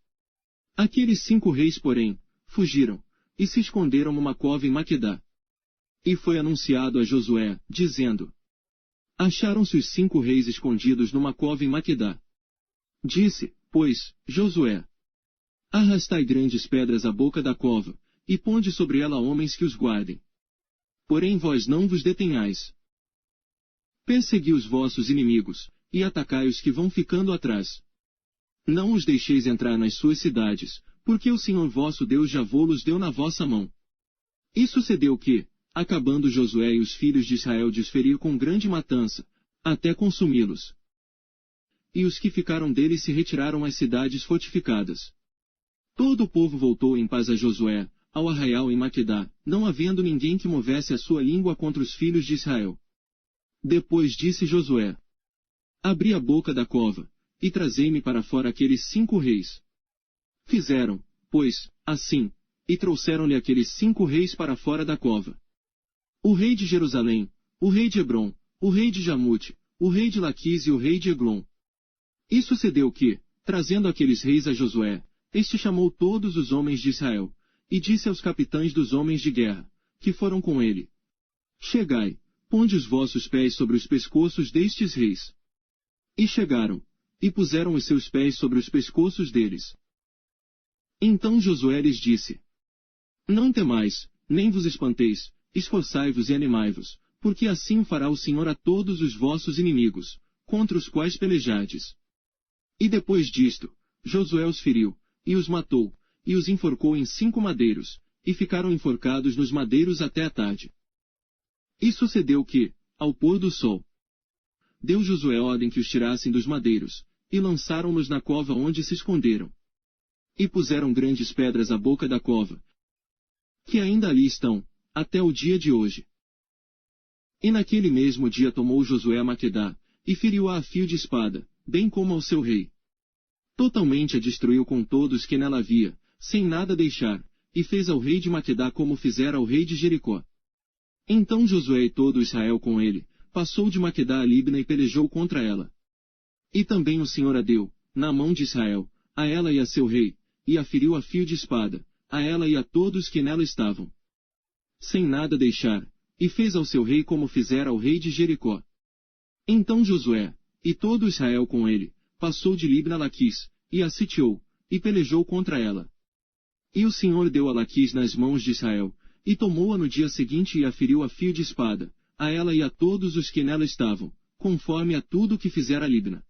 Aqueles 5 reis, porém, fugiram, e se esconderam numa cova em Maquedá. E foi anunciado a Josué, dizendo: Acharam-se os 5 reis escondidos numa cova em Maquedá. Disse, pois, Josué: Arrastai grandes pedras à boca da cova, e ponde sobre ela homens que os guardem. Porém vós não vos detenhais. Persegui os vossos inimigos, e atacai os que vão ficando atrás. Não os deixeis entrar nas suas cidades, porque o Senhor vosso Deus já vô-los deu na vossa mão. E sucedeu que, acabando Josué e os filhos de Israel de os ferir com grande matança, até consumi-los. E os que ficaram deles se retiraram às cidades fortificadas. Todo o povo voltou em paz a Josué, ao arraial em Maquedá, não havendo ninguém que movesse a sua língua contra os filhos de Israel. Depois disse Josué: Abri a boca da cova, e trazei-me para fora aqueles 5 reis. Fizeram, pois, assim, e trouxeram-lhe aqueles 5 reis para fora da cova. O rei de Jerusalém, o rei de Hebrom, o rei de Jamute, o rei de Laquis e o rei de Eglon. E sucedeu que, trazendo aqueles reis a Josué, este chamou todos os homens de Israel, e disse aos capitães dos homens de guerra, que foram com ele: Chegai, ponde os vossos pés sobre os pescoços destes reis. E chegaram, e puseram os seus pés sobre os pescoços deles. Então Josué lhes disse: Não temais, nem vos espanteis, esforçai-vos e animai-vos, porque assim fará o Senhor a todos os vossos inimigos, contra os quais pelejardes. E depois disto, Josué os feriu, e os matou, e os enforcou em 5 madeiros, e ficaram enforcados nos madeiros até a tarde. E sucedeu que, ao pôr do sol, deu Josué ordem que os tirassem dos madeiros, e lançaram-nos na cova onde se esconderam. E puseram grandes pedras à boca da cova, que ainda ali estão, até o dia de hoje. E naquele mesmo dia tomou Josué a Maquedá, e feriu-a a fio de espada, bem como ao seu rei. Totalmente a destruiu com todos que nela havia, sem nada deixar, e fez ao rei de Maquedá como fizera ao rei de Jericó. Então Josué e todo Israel com ele, passou de Maquedá a Libna e pelejou contra ela. E também o Senhor a deu, na mão de Israel, a ela e a seu rei, e a feriu a fio de espada, a ela e a todos que nela estavam. Sem nada deixar, e fez ao seu rei como fizera ao rei de Jericó. Então Josué, e todo Israel com ele, passou de Libna a Laquis, e a sitiou, e pelejou contra ela. E o Senhor deu a Laquis nas mãos de Israel, e tomou-a no dia seguinte e a feriu a fio de espada, a ela e a todos os que nela estavam, conforme a tudo que fizera Libna.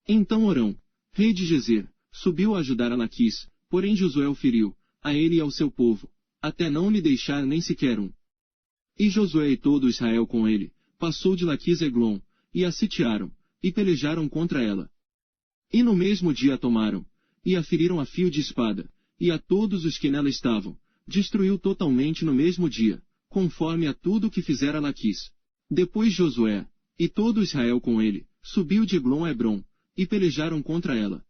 Então Orão, rei de Gezer, subiu a ajudar a Laquis, porém Josué o feriu, a ele e ao seu povo, até não lhe deixar nem sequer um. E Josué e todo Israel com ele, passou de Laquis a Eglon, e a sitiaram, e pelejaram contra ela. E no mesmo dia a tomaram, e a feriram a fio de espada, e a todos os que nela estavam, destruiu totalmente no mesmo dia, conforme a tudo que fizera Laquis. Depois Josué, e todo Israel com ele, subiu de Eglon a Hebrom, e pelejaram contra ela.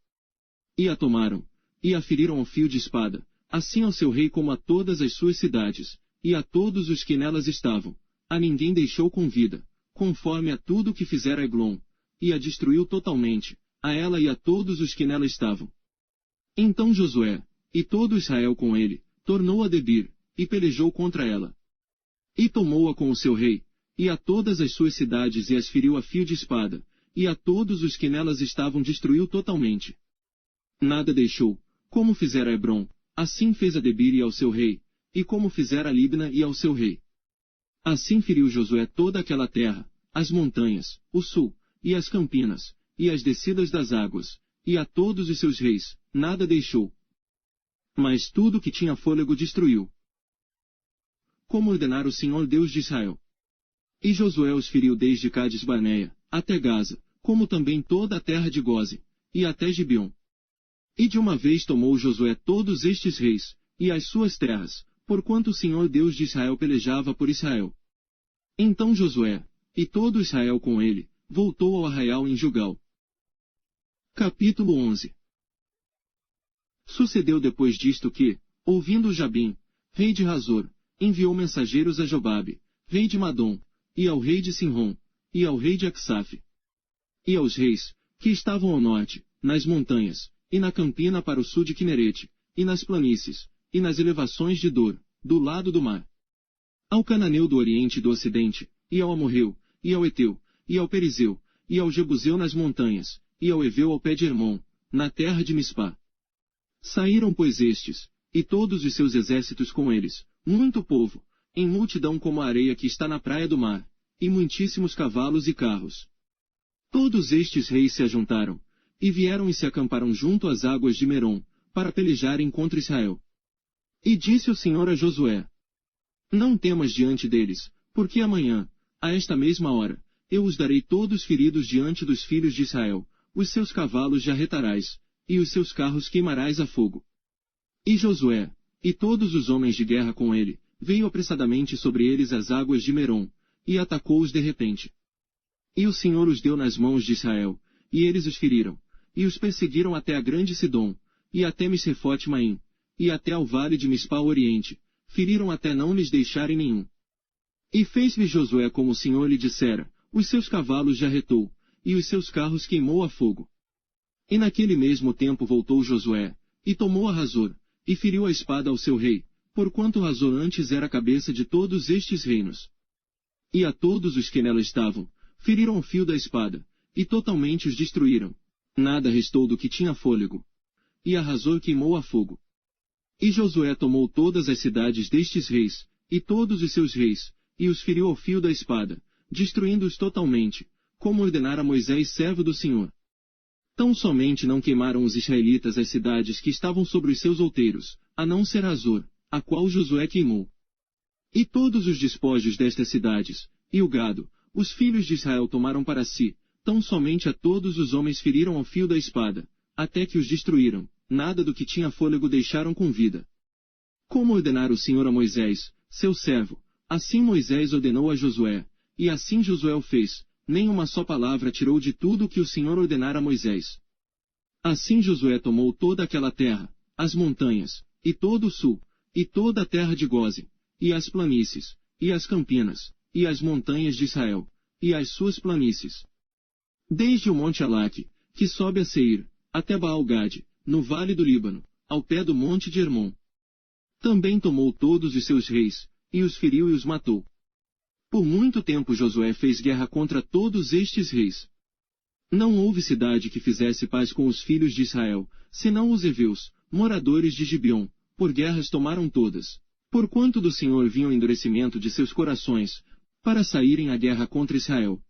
E a tomaram, e a feriram ao fio de espada, assim ao seu rei como a todas as suas cidades, e a todos os que nelas estavam, a ninguém deixou com vida, conforme a tudo que fizera Eglon, e a destruiu totalmente, a ela e a todos os que nela estavam. Então Josué, e todo Israel com ele, tornou a Debir, e pelejou contra ela. E tomou-a com o seu rei, e a todas as suas cidades e as feriu a fio de espada, e a todos os que nelas estavam destruiu totalmente. Nada deixou, como fizera Hebron, assim fez a Debir e ao seu rei, e como fizera a Libna e ao seu rei. Assim feriu Josué toda aquela terra, as montanhas, o sul, e as campinas, e as descidas das águas, e a todos os seus reis, nada deixou. Mas tudo que tinha fôlego destruiu. Como ordenara o Senhor Deus de Israel. E Josué os feriu desde Cades-Barneia, até Gaza, como também toda a terra de Goze, e até Gibeon. E de uma vez tomou Josué todos estes reis, e as suas terras, porquanto o Senhor Deus de Israel pelejava por Israel. Então Josué, e todo Israel com ele, voltou ao arraial em Gilgal. Capítulo 11. Sucedeu depois disto que, ouvindo Jabim, rei de Hazor, enviou mensageiros a Jobabe, rei de Madom, e ao rei de Sinrom, e ao rei de Acsaf, e aos reis, que estavam ao norte, nas montanhas, e na campina para o sul de Quinerete, e nas planícies, e nas elevações de Dor, do lado do mar. Ao cananeu do oriente e do ocidente, e ao amorreu, e ao eteu, e ao perizeu, e ao jebuseu nas montanhas, e ao heveu ao pé de Hermon, na terra de Mispá. Saíram, pois, estes, e todos os seus exércitos com eles, muito povo, em multidão como a areia que está na praia do mar, e muitíssimos cavalos e carros. Todos estes reis se ajuntaram, e vieram e se acamparam junto às águas de Merom, para pelejarem contra Israel. E disse o Senhor a Josué: Não temas diante deles, porque amanhã, a esta mesma hora, eu os darei todos feridos diante dos filhos de Israel, os seus cavalos jarretarás, e os seus carros queimarás a fogo. E Josué, e todos os homens de guerra com ele, veio apressadamente sobre eles as águas de Merom, e atacou-os de repente. E o Senhor os deu nas mãos de Israel, e eles os feriram, e os perseguiram até a grande Sidom, e até Misrefote-Maim, e até ao vale de Mispá ao oriente, feriram até não lhes deixarem nenhum. E fez-lhe Josué como o Senhor lhe dissera, os seus cavalos jarretou, e os seus carros queimou a fogo. E naquele mesmo tempo voltou Josué, e tomou a Hazor, e feriu a espada ao seu rei, porquanto Hazor antes era a cabeça de todos estes reinos. E a todos os que nela estavam, feriram o fio da espada, e totalmente os destruíram. Nada restou do que tinha fôlego. E a Hazor queimou a fogo. E Josué tomou todas as cidades destes reis, e todos os seus reis, e os feriu ao fio da espada, destruindo-os totalmente, como ordenara Moisés servo do Senhor. Tão somente não queimaram os israelitas as cidades que estavam sobre os seus outeiros, a não ser Hazor, a qual Josué queimou. E todos os despojos destas cidades, e o gado, os filhos de Israel tomaram para si, tão somente a todos os homens feriram ao fio da espada, até que os destruíram, nada do que tinha fôlego deixaram com vida. Como ordenara o Senhor a Moisés, seu servo, assim Moisés ordenou a Josué, e assim Josué o fez, nem uma só palavra tirou de tudo o que o Senhor ordenara a Moisés. Assim Josué tomou toda aquela terra, as montanhas, e todo o sul, e toda a terra de Goze, e as planícies, e as campinas, e as montanhas de Israel, e as suas planícies. Desde o monte Alaque, que sobe a Seir, até Baal-Gade, no vale do Líbano, ao pé do monte de Hermon. Também tomou todos os seus reis, e os feriu e os matou. Por muito tempo Josué fez guerra contra todos estes reis. Não houve cidade que fizesse paz com os filhos de Israel, senão os heveus, moradores de Gibeon, por guerras tomaram todas. Porquanto do Senhor vinha o endurecimento de seus corações, para saírem à guerra contra Israel,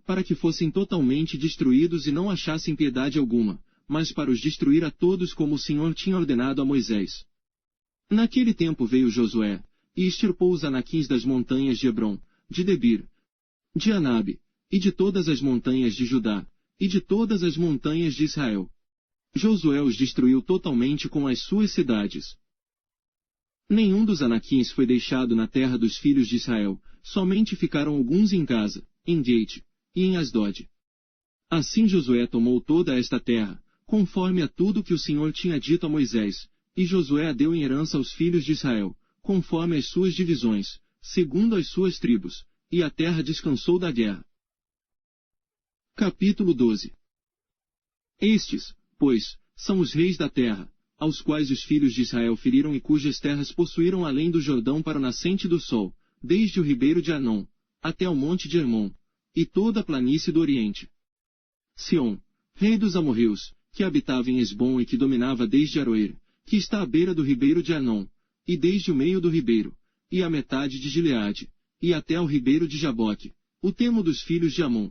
para que fossem totalmente destruídos e não achassem piedade alguma, mas para os destruir a todos como o Senhor tinha ordenado a Moisés. Naquele tempo veio Josué, e extirpou os anaquins das montanhas de Hebron, de Debir, de Anabe, e de todas as montanhas de Judá, e de todas as montanhas de Israel. Josué os destruiu totalmente com as suas cidades. Nenhum dos anaquins foi deixado na terra dos filhos de Israel, somente ficaram alguns em Gaza, em Gate, e em Asdod. Assim Josué tomou toda esta terra, conforme a tudo que o Senhor tinha dito a Moisés, e Josué a deu em herança aos filhos de Israel, conforme as suas divisões, segundo as suas tribos, e a terra descansou da guerra. Capítulo 12. Estes, pois, são os reis da terra, aos quais os filhos de Israel feriram e cujas terras possuíram além do Jordão para o nascente do sol, desde o ribeiro de Arnon, até o monte de Hermon, e toda a planície do oriente. Sion, rei dos amorreus, que habitava em Esbom e que dominava desde Aroer, que está à beira do ribeiro de Arnon, e desde o meio do ribeiro, e a metade de Gileade, e até o ribeiro de Jaboque, o termo dos filhos de Amon.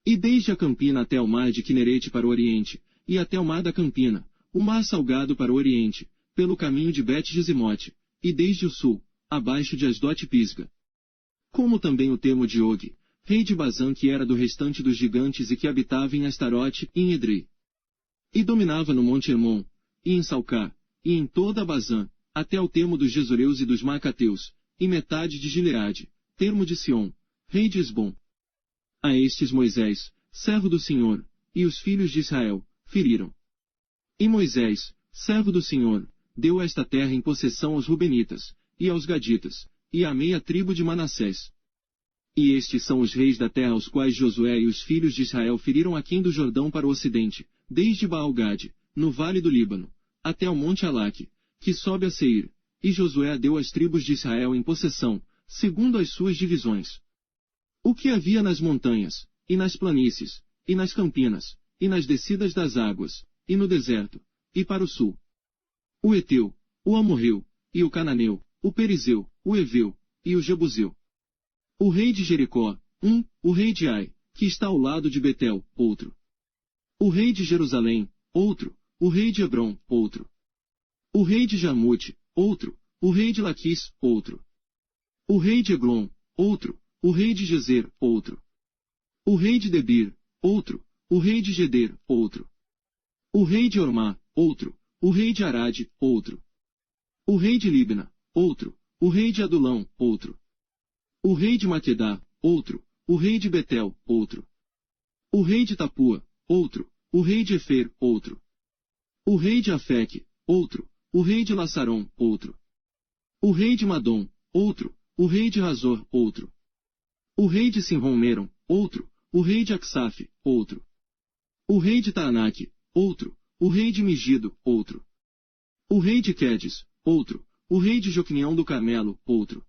E desde a campina até o mar de Quinerete para o oriente, e até o mar da campina, o mar salgado para o oriente, pelo caminho de Bet-Gesimote, e desde o sul, abaixo de Asdote e Pisga. Como também o termo de Og, rei de Bazã, que era do restante dos gigantes e que habitava em Astarote e em Edrei. E dominava no monte Hermon, e em Salcar, e em toda a Bazã, até o termo dos Gesureus e dos Macateus, e metade de Gileade, termo de Sion, rei de Esbom. A estes Moisés, servo do Senhor, e os filhos de Israel, feriram. E Moisés, servo do Senhor, deu esta terra em possessão aos Rubenitas, e aos Gaditas, e à meia tribo de Manassés. E estes são os reis da terra aos quais Josué e os filhos de Israel feriram aquém do Jordão para o ocidente, desde Baal-Gade, no vale do Líbano, até o monte Alaque, que sobe a Seir, e Josué deu às tribos de Israel em possessão, segundo as suas divisões. O que havia nas montanhas, e nas planícies, e nas campinas, e nas descidas das águas, e no deserto, e para o sul. O Eteu, o Amorreu, e o Cananeu, o Perizeu, o Eveu, e o Jebuseu. O rei de Jericó, o rei de Ai, que está ao lado de Betel, outro. O rei de Jerusalém, outro. O rei de Hebrom, outro. O rei de Jarmute, outro. O rei de Laquis, outro. O rei de Eglon, outro. O rei de Gezer, outro. O rei de Debir, outro. O rei de Geder, outro. O rei de Ormá, outro. O rei de Arade, outro. O rei de Libna, outro. O rei de Adulão, outro. O rei de Maquedá, outro. O rei de Betel, outro. O rei de Tapua, outro. O rei de Efer, outro. O rei de Afeque, outro. O rei de Laçaron, outro. O rei de Madom, outro. O rei de Razor, outro. O rei de Sinrom-Meron, outro. O rei de Aksaf, outro. O rei de Taanaque, outro. O rei de Megido, outro. O rei de Quedes, outro. O rei de Joquinião do Carmelo, outro.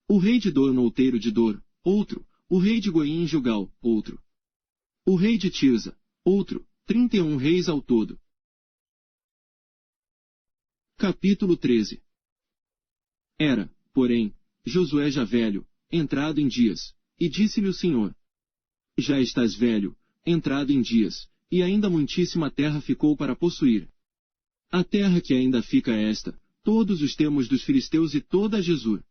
O rei de Dor no outeiro de Dor, outro. O rei de Goim em Gilgal, outro. O rei de Tirza, outro. 31 reis ao todo. Capítulo 13. Era, porém, Josué já velho, entrado em dias, e disse-lhe o Senhor: Já estás velho, entrado em dias, e ainda muitíssima terra ficou para possuir. A terra que ainda fica é esta, todos os termos dos filisteus e toda a Jesur.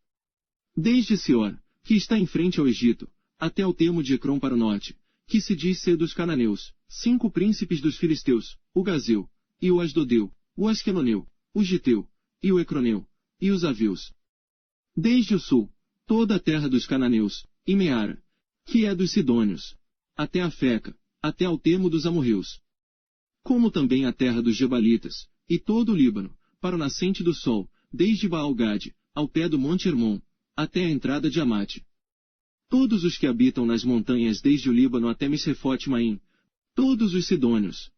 Desde Sior, que está em frente ao Egito, até o termo de Ecrom para o norte, que se diz ser dos cananeus, 5 príncipes dos filisteus, o Gazeu, e o Asdodeu, o Asqueloneu, o Giteu, e o Ecroneu, e os Avius. Desde o sul, toda a terra dos cananeus, e Meara, que é dos Sidônios, até a Feca, até ao termo dos amorreus. Como também a terra dos Gebalitas, e todo o Líbano, para o nascente do sol, desde Baal-Gade, ao pé do monte Hermon, até a entrada de Amate. Todos os que habitam nas montanhas desde o Líbano até Misrefote-Maim, todos os Sidônios,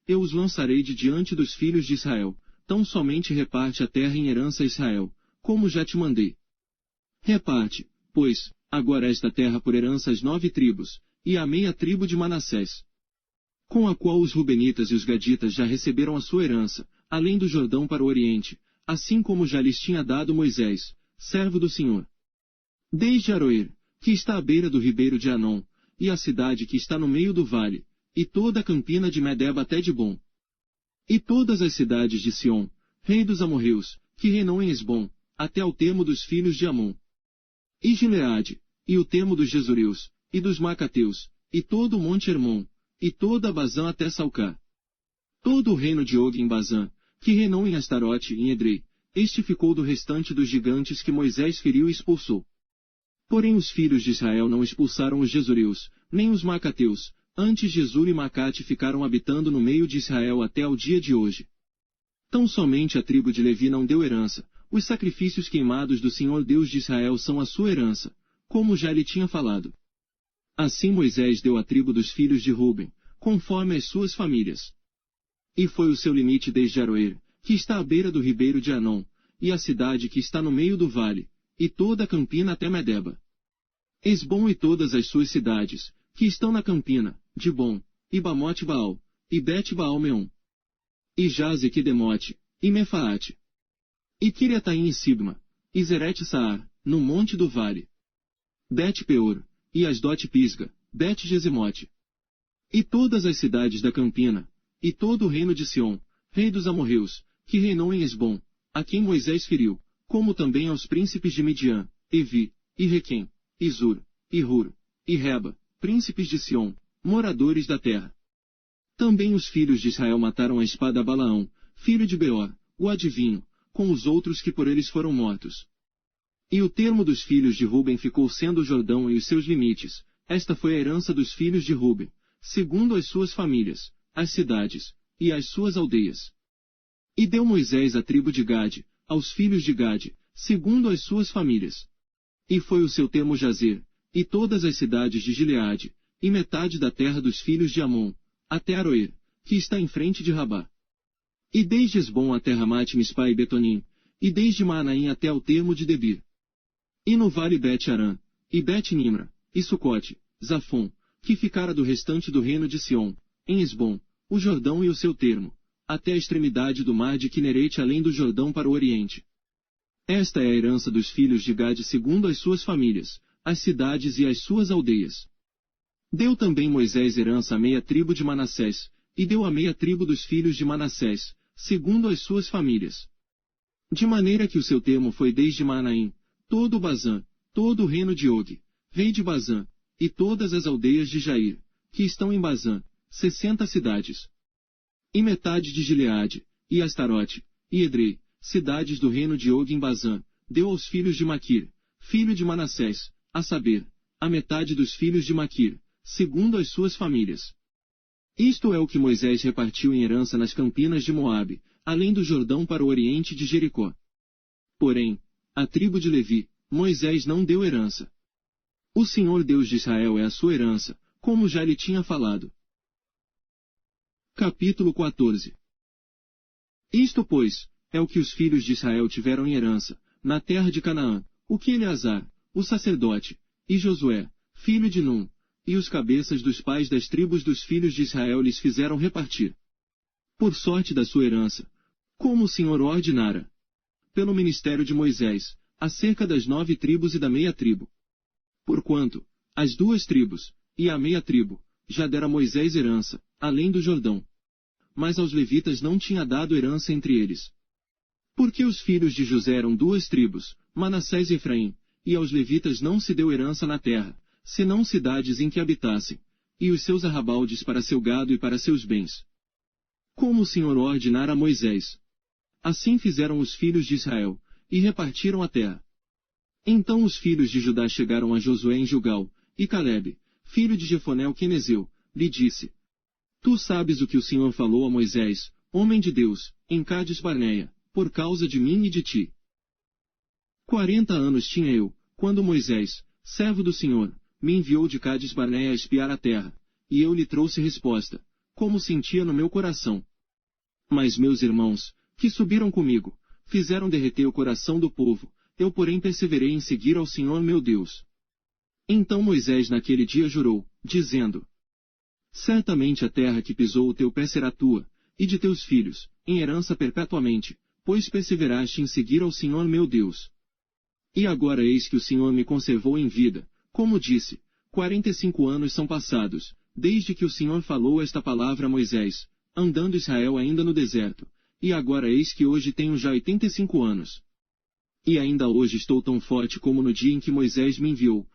eu os lançarei de diante dos filhos de Israel, tão somente reparte a terra em herança a Israel, como já te mandei. Reparte, pois, agora esta terra por herança às 9 tribos, e à meia tribo de Manassés, com a qual os Rubenitas e os Gaditas já receberam a sua herança, além do Jordão para o oriente, assim como já lhes tinha dado Moisés, servo do Senhor. Desde Aroer, que está à beira do ribeiro de Anon, e a cidade que está no meio do vale, e toda a campina de Medeba até de Bom. E todas as cidades de Sion, rei dos amorreus, que reinou em Esbom, até ao termo dos filhos de Amon. E Gileade, e o termo dos Gesureus, e dos Macateus, e todo o monte Hermon, e toda a Bazã até Salcar. Todo o reino de Og em Bazã, que reinou em Astarote e em Edrei, este ficou do restante dos gigantes que Moisés feriu e expulsou. Porém os filhos de Israel não expulsaram os Gesureus, nem os Macateus, antes Jesur e Macate ficaram habitando no meio de Israel até ao dia de hoje. Tão somente a tribo de Levi não deu herança, os sacrifícios queimados do Senhor Deus de Israel são a sua herança, como já lhe tinha falado. Assim Moisés deu a tribo dos filhos de Ruben, conforme as suas famílias. E foi o seu limite desde Aroer, que está à beira do ribeiro de Anom, e a cidade que está no meio do vale, e toda a campina até Medeba. Esbom e todas as suas cidades, que estão na campina, Dibom, e Bamote Baal, e Bet Baal-meon, e Jaze e Quedemote, e Mefaate, e Kiriataim e Sibma, e Zerete-Saar, no monte do vale, Bet-peor, e Asdote-Pisga, Bet-Gesemote, e todas as cidades da campina, e todo o reino de Sion, rei dos amorreus, que reinou em Esbom, a quem Moisés feriu, como também aos príncipes de Midian, Evi, e Requem, e Zur, e Hur, e Reba, príncipes de Sion, moradores da terra. Também os filhos de Israel mataram a espada a Balaão, filho de Beor, o adivinho, com os outros que por eles foram mortos. E o termo dos filhos de Ruben ficou sendo o Jordão e os seus limites. Esta foi a herança dos filhos de Ruben, segundo as suas famílias, as cidades, e as suas aldeias. E deu Moisés a tribo de Gade, aos filhos de Gade, segundo as suas famílias. E foi o seu termo Jazer, e todas as cidades de Gileade, e metade da terra dos filhos de Amon, até Aroer, que está em frente de Rabá. E desde Esbom até Ramate-Mispa e Betonim, e desde Maanaim até ao termo de Debir. E no vale Bet-Arã, e Bet-Nimra, e Sucote, Zafon, que ficara do restante do reino de Sion, em Esbom, o Jordão e o seu termo, até a extremidade do mar de Quinerete além do Jordão para o oriente. Esta é a herança dos filhos de Gade segundo as suas famílias, as cidades e as suas aldeias. Deu também Moisés herança à meia tribo de Manassés, e deu a meia tribo dos filhos de Manassés, segundo as suas famílias. De maneira que o seu termo foi desde Maanaim, todo o Bazã, todo o reino de Og, rei de Bazã, e todas as aldeias de Jair, que estão em Bazã, 60 cidades. E metade de Gileade, e Astarote, e Edrei, cidades do reino de Og em Bazã, deu aos filhos de Maquir, filho de Manassés, a saber, a metade dos filhos de Maquir, segundo as suas famílias. Isto é o que Moisés repartiu em herança nas campinas de Moabe, além do Jordão para o oriente de Jericó. Porém, a tribo de Levi, Moisés não deu herança. O Senhor Deus de Israel é a sua herança, como já lhe tinha falado. Capítulo 14. Isto, pois, é o que os filhos de Israel tiveram em herança, na terra de Canaã, o que Eleazar, o sacerdote, e Josué, filho de Num, e os cabeças dos pais das tribos dos filhos de Israel lhes fizeram repartir, por sorte da sua herança, como o Senhor ordenara, pelo ministério de Moisés, acerca das 9 tribos e da meia tribo. Porquanto, as 2 tribos, e a meia tribo, já dera Moisés herança, além do Jordão. Mas aos levitas não tinha dado herança entre eles. Porque os filhos de José eram 2 tribos, Manassés e Efraim, e aos levitas não se deu herança na terra, senão cidades em que habitassem, e os seus arrabaldes para seu gado e para seus bens. Como o Senhor ordenara a Moisés. Assim fizeram os filhos de Israel, e repartiram a terra. Então os filhos de Judá chegaram a Josué em Gilgal, e Calebe, filho de Jefoné o quenezeu, lhe disse: Tu sabes o que o Senhor falou a Moisés, homem de Deus, em Cades-Barneia, por causa de mim e de ti. 40 anos tinha eu, quando Moisés, servo do Senhor, me enviou de Cades-Barneia a espiar a terra, e eu lhe trouxe resposta, como sentia no meu coração. Mas meus irmãos, que subiram comigo, fizeram derreter o coração do povo, eu porém perseverei em seguir ao Senhor meu Deus. Então Moisés naquele dia jurou, dizendo: Certamente a terra que pisou o teu pé será tua, e de teus filhos, em herança perpetuamente, pois perseveraste em seguir ao Senhor meu Deus. E agora eis que o Senhor me conservou em vida, como disse, 45 anos são passados, desde que o Senhor falou esta palavra a Moisés, andando Israel ainda no deserto, e agora eis que hoje tenho já 85 anos. E ainda hoje estou tão forte como no dia em que Moisés me enviou.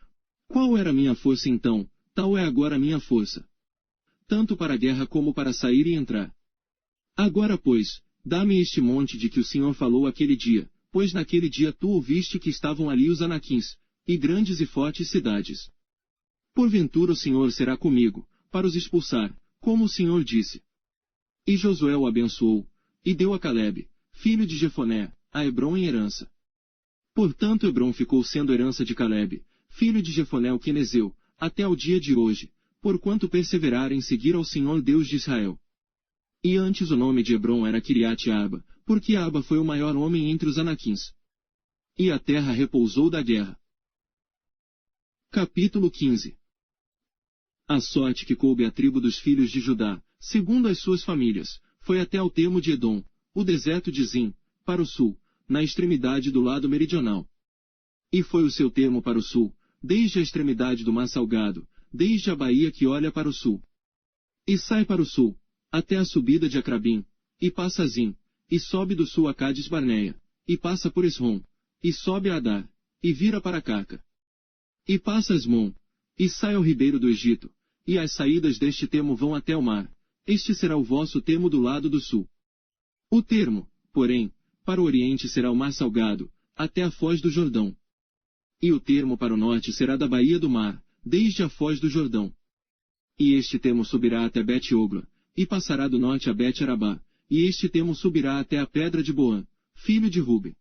Qual era a minha força então, tal é agora a minha força. Tanto para a guerra como para sair e entrar. Agora, pois, dá-me este monte de que o Senhor falou aquele dia, pois naquele dia tu ouviste que estavam ali os anaquins, e grandes e fortes cidades. Porventura o Senhor será comigo, para os expulsar, como o Senhor disse. E Josué o abençoou, e deu a Calebe, filho de Jefoné, a Hebrom em herança. Portanto Hebrom ficou sendo herança de Caleb, filho de Jefoné o quenezeu, até o dia de hoje, porquanto perseverar em seguir ao Senhor Deus de Israel. E antes o nome de Hebrom era Kiriat-Arba, porque Arba foi o maior homem entre os anaquins. E a terra repousou da guerra. Capítulo 15. A sorte que coube à tribo dos filhos de Judá, segundo as suas famílias, foi até ao termo de Edom, o deserto de Zim, para o sul, na extremidade do lado meridional. E foi o seu termo para o sul, desde a extremidade do Mar Salgado, desde a baía que olha para o sul. E sai para o sul, até a subida de Acrabim, e passa a Zim, e sobe do sul a Cádiz Barneia, e passa por Esrom, e sobe a Adar, e vira para Caca. E passa a Esmon, e sai ao ribeiro do Egito, e as saídas deste termo vão até o mar, este será o vosso termo do lado do sul. O termo, porém, para o oriente será o Mar Salgado, até a foz do Jordão. E o termo para o norte será da baía do mar, desde a foz do Jordão. E este termo subirá até Bet-Ogla, e passará do norte a Bet-Arabá, e este termo subirá até a pedra de Boã, filho de Ruben.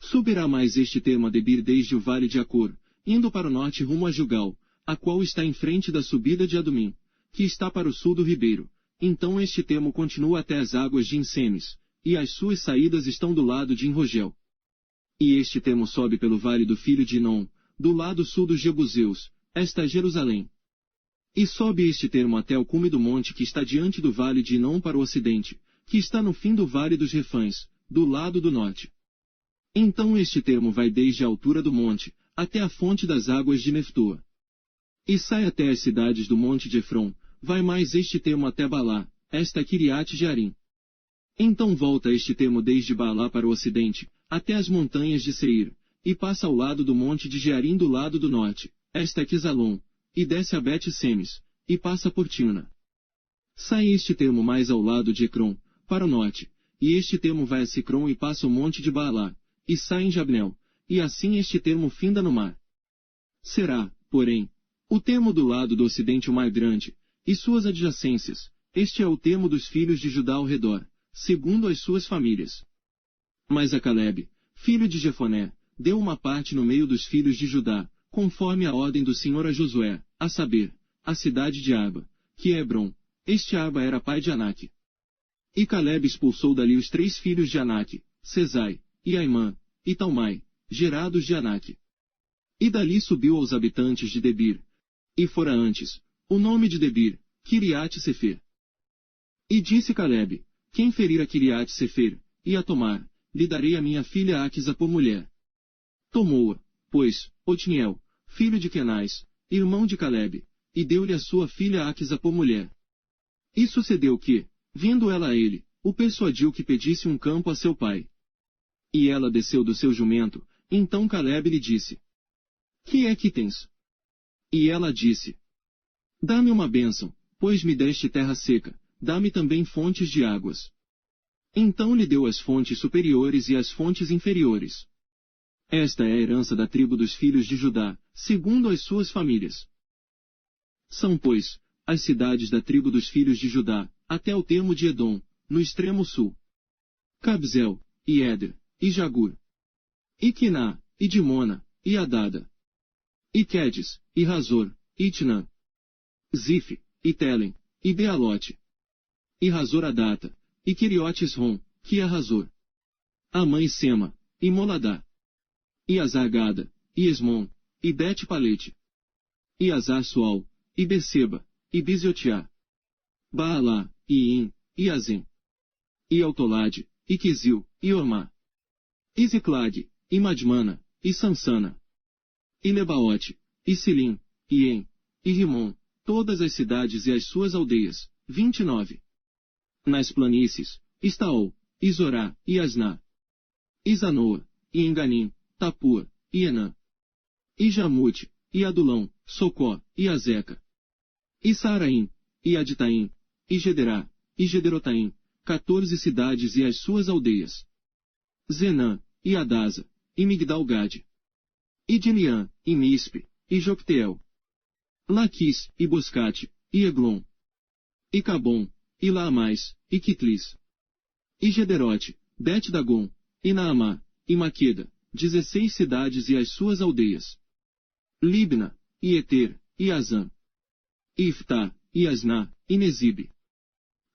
Subirá mais este termo a Debir desde o vale de Acor, indo para o norte rumo a Gilgal, a qual está em frente da subida de Adumim, que está para o sul do ribeiro. Então este termo continua até as águas de Insemes, e as suas saídas estão do lado de Enrogel. E este termo sobe pelo vale do filho de Inom, do lado sul dos Jebuseus, esta é Jerusalém. E sobe este termo até o cume do monte que está diante do vale de Inom para o ocidente, que está no fim do vale dos Refães, do lado do norte. Então este termo vai desde a altura do monte, até a fonte das águas de Neftoa. E sai até as cidades do monte de Efron, vai mais este termo até Balá, esta é Kiriat-Jearim. Então volta este termo desde Balá para o ocidente, até as montanhas de Seir, e passa ao lado do monte de Jearim do lado do norte, esta é Quesalon, e desce a Bet-Semes, e passa por Timna. Sai este termo mais ao lado de Ecrom, para o norte, e este termo vai a Sicrom e passa o monte de Baalá, e sai em Jabnel, e assim este termo finda no mar. Será, porém, o termo do lado do ocidente o mar grande, e suas adjacências, este é o termo dos filhos de Judá ao redor, segundo as suas famílias. Mas a Caleb, filho de Jefoné, deu uma parte no meio dos filhos de Judá, conforme a ordem do Senhor a Josué, a saber, a cidade de Arba, que é Hebrom. Este Arba era pai de Anak. E Caleb expulsou dali os 3 filhos de Anak, Sesai, e Aimã, e Talmai, gerados de Anak. E dali subiu aos habitantes de Debir. E fora antes, o nome de Debir, Kiriat-Sefer. E disse Caleb, quem ferir a Kiriat-Sefer, e a tomar, lhe darei a minha filha Aquisa por mulher. Tomou-a, pois, Otniel, filho de Kenaz, irmão de Caleb, e deu-lhe a sua filha Aquisa por mulher. E sucedeu que, vindo ela a ele, o persuadiu que pedisse um campo a seu pai. E ela desceu do seu jumento, então Caleb lhe disse: Que é que tens? E ela disse: Dá-me uma bênção, pois me deste terra seca, dá-me também fontes de águas. Então lhe deu as fontes superiores e as fontes inferiores. Esta é a herança da tribo dos filhos de Judá, segundo as suas famílias. São, pois, as cidades da tribo dos filhos de Judá, até o termo de Edom, no extremo sul. Cabzel, e Éder, e Jagur. E Quiná, e Dimona, e Adada. E Quedes, e Razor, e Itnã. Zif, e Telem, e Bealote. E Razor Adata, e Queriote-Esrom, que é Razor. Amã e Sema, e Moladá. E Azar-Gada, e Esmon, e Bet-Palete. E Azar-Sual, e Beceba, e Biziotiá. Baalá, e In, e Azem. E Autolade, e Quizil, e Ormá. E Ziclag, e Madmana, e Sansana. E Lebaote, e Silim, e En, e Rimon, todas as cidades e as suas aldeias, 29. Nas planícies, Estaol, e Zorá, e Asná. E Zanoa, e Enganim, Tapua, e Enã. E Jamute, e Adulão, Socó, e Azeca. E Saaraim, e Aditaim, e Gederá, e Gederotaim, 14 cidades e as suas aldeias. Zenã, e Adasa, e Migdal-Gade. E Diliã, e Mispe, e Jocteel. Laquis, e Boscate, e Eglon. E Cabom, e Laamais, e Quitlis. E Gederote, Bet-Dagon, e Naamá, e Maqueda, 16 cidades e as suas aldeias. Libna, e Eter, e Azã. E Iftá, e Asná, e Nezibe.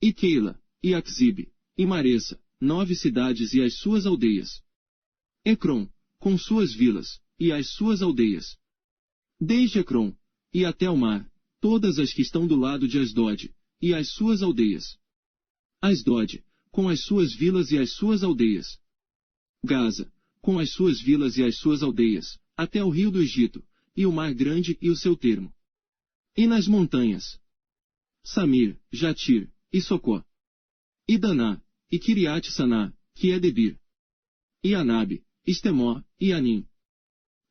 E Keila, e Axibe, e Maressa, 9 cidades e as suas aldeias. Ecrom, com suas vilas, e as suas aldeias. Desde Ecrom, e até o mar, todas as que estão do lado de Asdod, e as suas aldeias. Asdod, com as suas vilas e as suas aldeias. Gaza, com as suas vilas e as suas aldeias, até o rio do Egito, e o mar grande e o seu termo. E nas montanhas. Samir, Jatir, e Socó. E Daná, e Kiriat-Saná, que é Debir. E Anabe, Estemó, e Anim.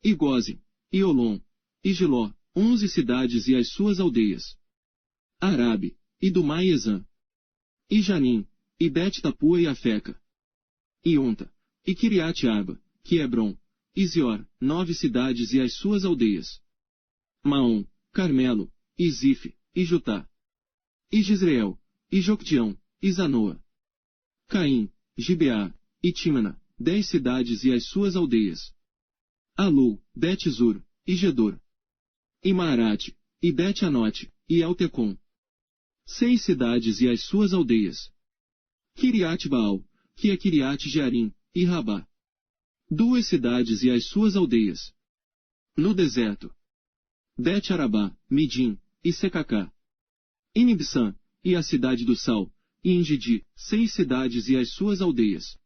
E Gozem, e Olom, e Giló, 11 cidades e as suas aldeias. Arabe, e Dumá e Ezã. E Janim, e Bet-Tapua e Afeca. E Onta, e Kiriat-Arba, que é Hebron, e Zior, 9 cidades e as suas aldeias. Maom, Carmelo, e Zife, e Jutá. E Jezreel, e Joctião, e Zanoa. Caim, Gibeá, e Tímana, 10 cidades e as suas aldeias. Alu, Bet-Zur, e Gedor. E Maarate, e Bet-Anote, e Eltecom. 6 cidades e as suas aldeias. Kiriat-Baal, que é Kiriat-Jearim, e Rabá. 2 cidades e as suas aldeias. No deserto. Bet-Arabá, Midim, e Secacá. E Nibsã, e a cidade do Sal, e Engedi, 6 cidades e as suas aldeias.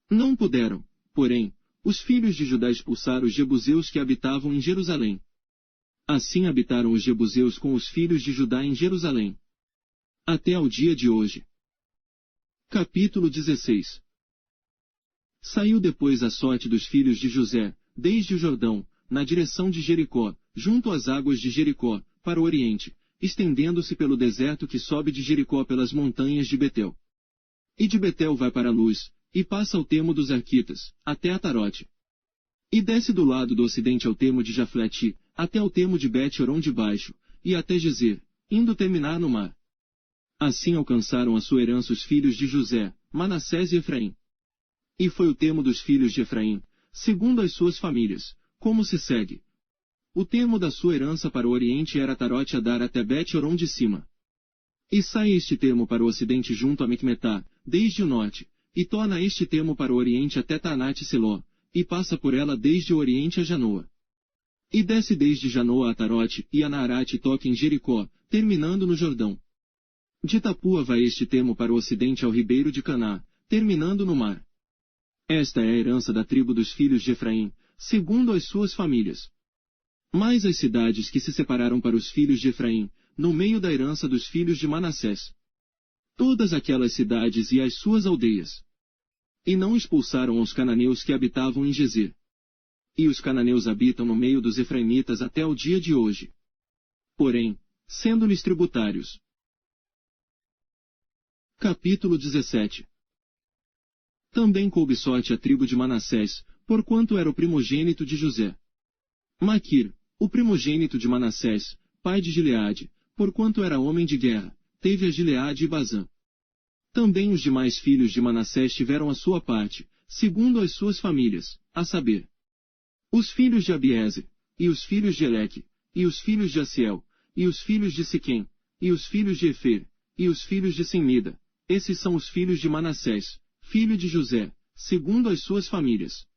Não puderam, porém, os filhos de Judá expulsar os jebuseus que habitavam em Jerusalém. Assim habitaram os jebuseus com os filhos de Judá em Jerusalém. Até ao dia de hoje. Capítulo 16. Saiu depois a sorte dos filhos de José, desde o Jordão, na direção de Jericó, junto às águas de Jericó, para o oriente, estendendo-se pelo deserto que sobe de Jericó pelas montanhas de Betel. E de Betel vai para a Luz, e passa ao termo dos Arquitas, até Atarote. E desce do lado do ocidente ao termo de Jafleti, até ao termo de Bet-Horon de baixo, e até Gezer, indo terminar no mar. Assim alcançaram a sua herança os filhos de José, Manassés e Efraim. E foi o termo dos filhos de Efraim, segundo as suas famílias, como se segue. O termo da sua herança para o oriente era Atarote Adar até Bet-Horon de cima. E sai este termo para o ocidente junto a Micmetá, desde o norte, e torna este termo para o oriente até Taanate-Siló, e passa por ela desde o oriente a Janoa. E desce desde Janoa a Atarote e a Naarate e toca em Jericó, terminando no Jordão. De Tapua vai este termo para o ocidente ao ribeiro de Caná, terminando no mar. Esta é a herança da tribo dos filhos de Efraim, segundo as suas famílias. Mais as cidades que se separaram para os filhos de Efraim, no meio da herança dos filhos de Manassés. Todas aquelas cidades e as suas aldeias. E não expulsaram os cananeus que habitavam em Gezer. E os cananeus habitam no meio dos efraimitas até o dia de hoje. Porém, sendo-lhes tributários. Capítulo 17. Também coube sorte à tribo de Manassés, porquanto era o primogênito de José. Maquir, o primogênito de Manassés, pai de Gileade, porquanto era homem de guerra, teve a Gileade e Bazã. Também os demais filhos de Manassés tiveram a sua parte, segundo as suas famílias, a saber, os filhos de Abiezer, e os filhos de Eleque, e os filhos de Asiel, e os filhos de Siquém, e os filhos de Efer, e os filhos de Simida. Esses são os filhos de Manassés, filho de José, segundo as suas famílias.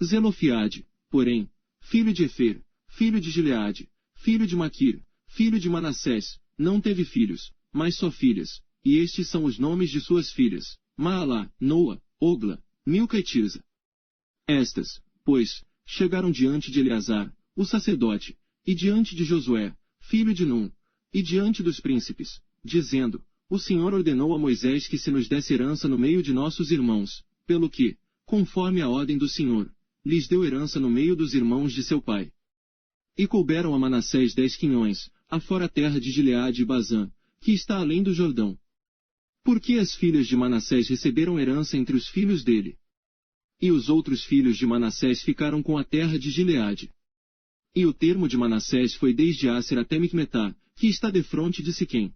Zelofiade, porém, filho de Efer, filho de Gileade, filho de Maquir, filho de Manassés, não teve filhos, mas só filhas, e estes são os nomes de suas filhas, Maalá, Noa, Ogla, Milca e Tirza. Estas, pois, chegaram diante de Eleazar, o sacerdote, e diante de Josué, filho de Num, e diante dos príncipes, dizendo, o Senhor ordenou a Moisés que se nos desse herança no meio de nossos irmãos, pelo que, conforme a ordem do Senhor, lhes deu herança no meio dos irmãos de seu pai. E couberam a Manassés 10 quinhões, afora a terra de Gileade e Bazã, que está além do Jordão. Porque as filhas de Manassés receberam herança entre os filhos dele. E os outros filhos de Manassés ficaram com a terra de Gileade. E o termo de Manassés foi desde Aser até Micmetá, que está defronte de Siquém.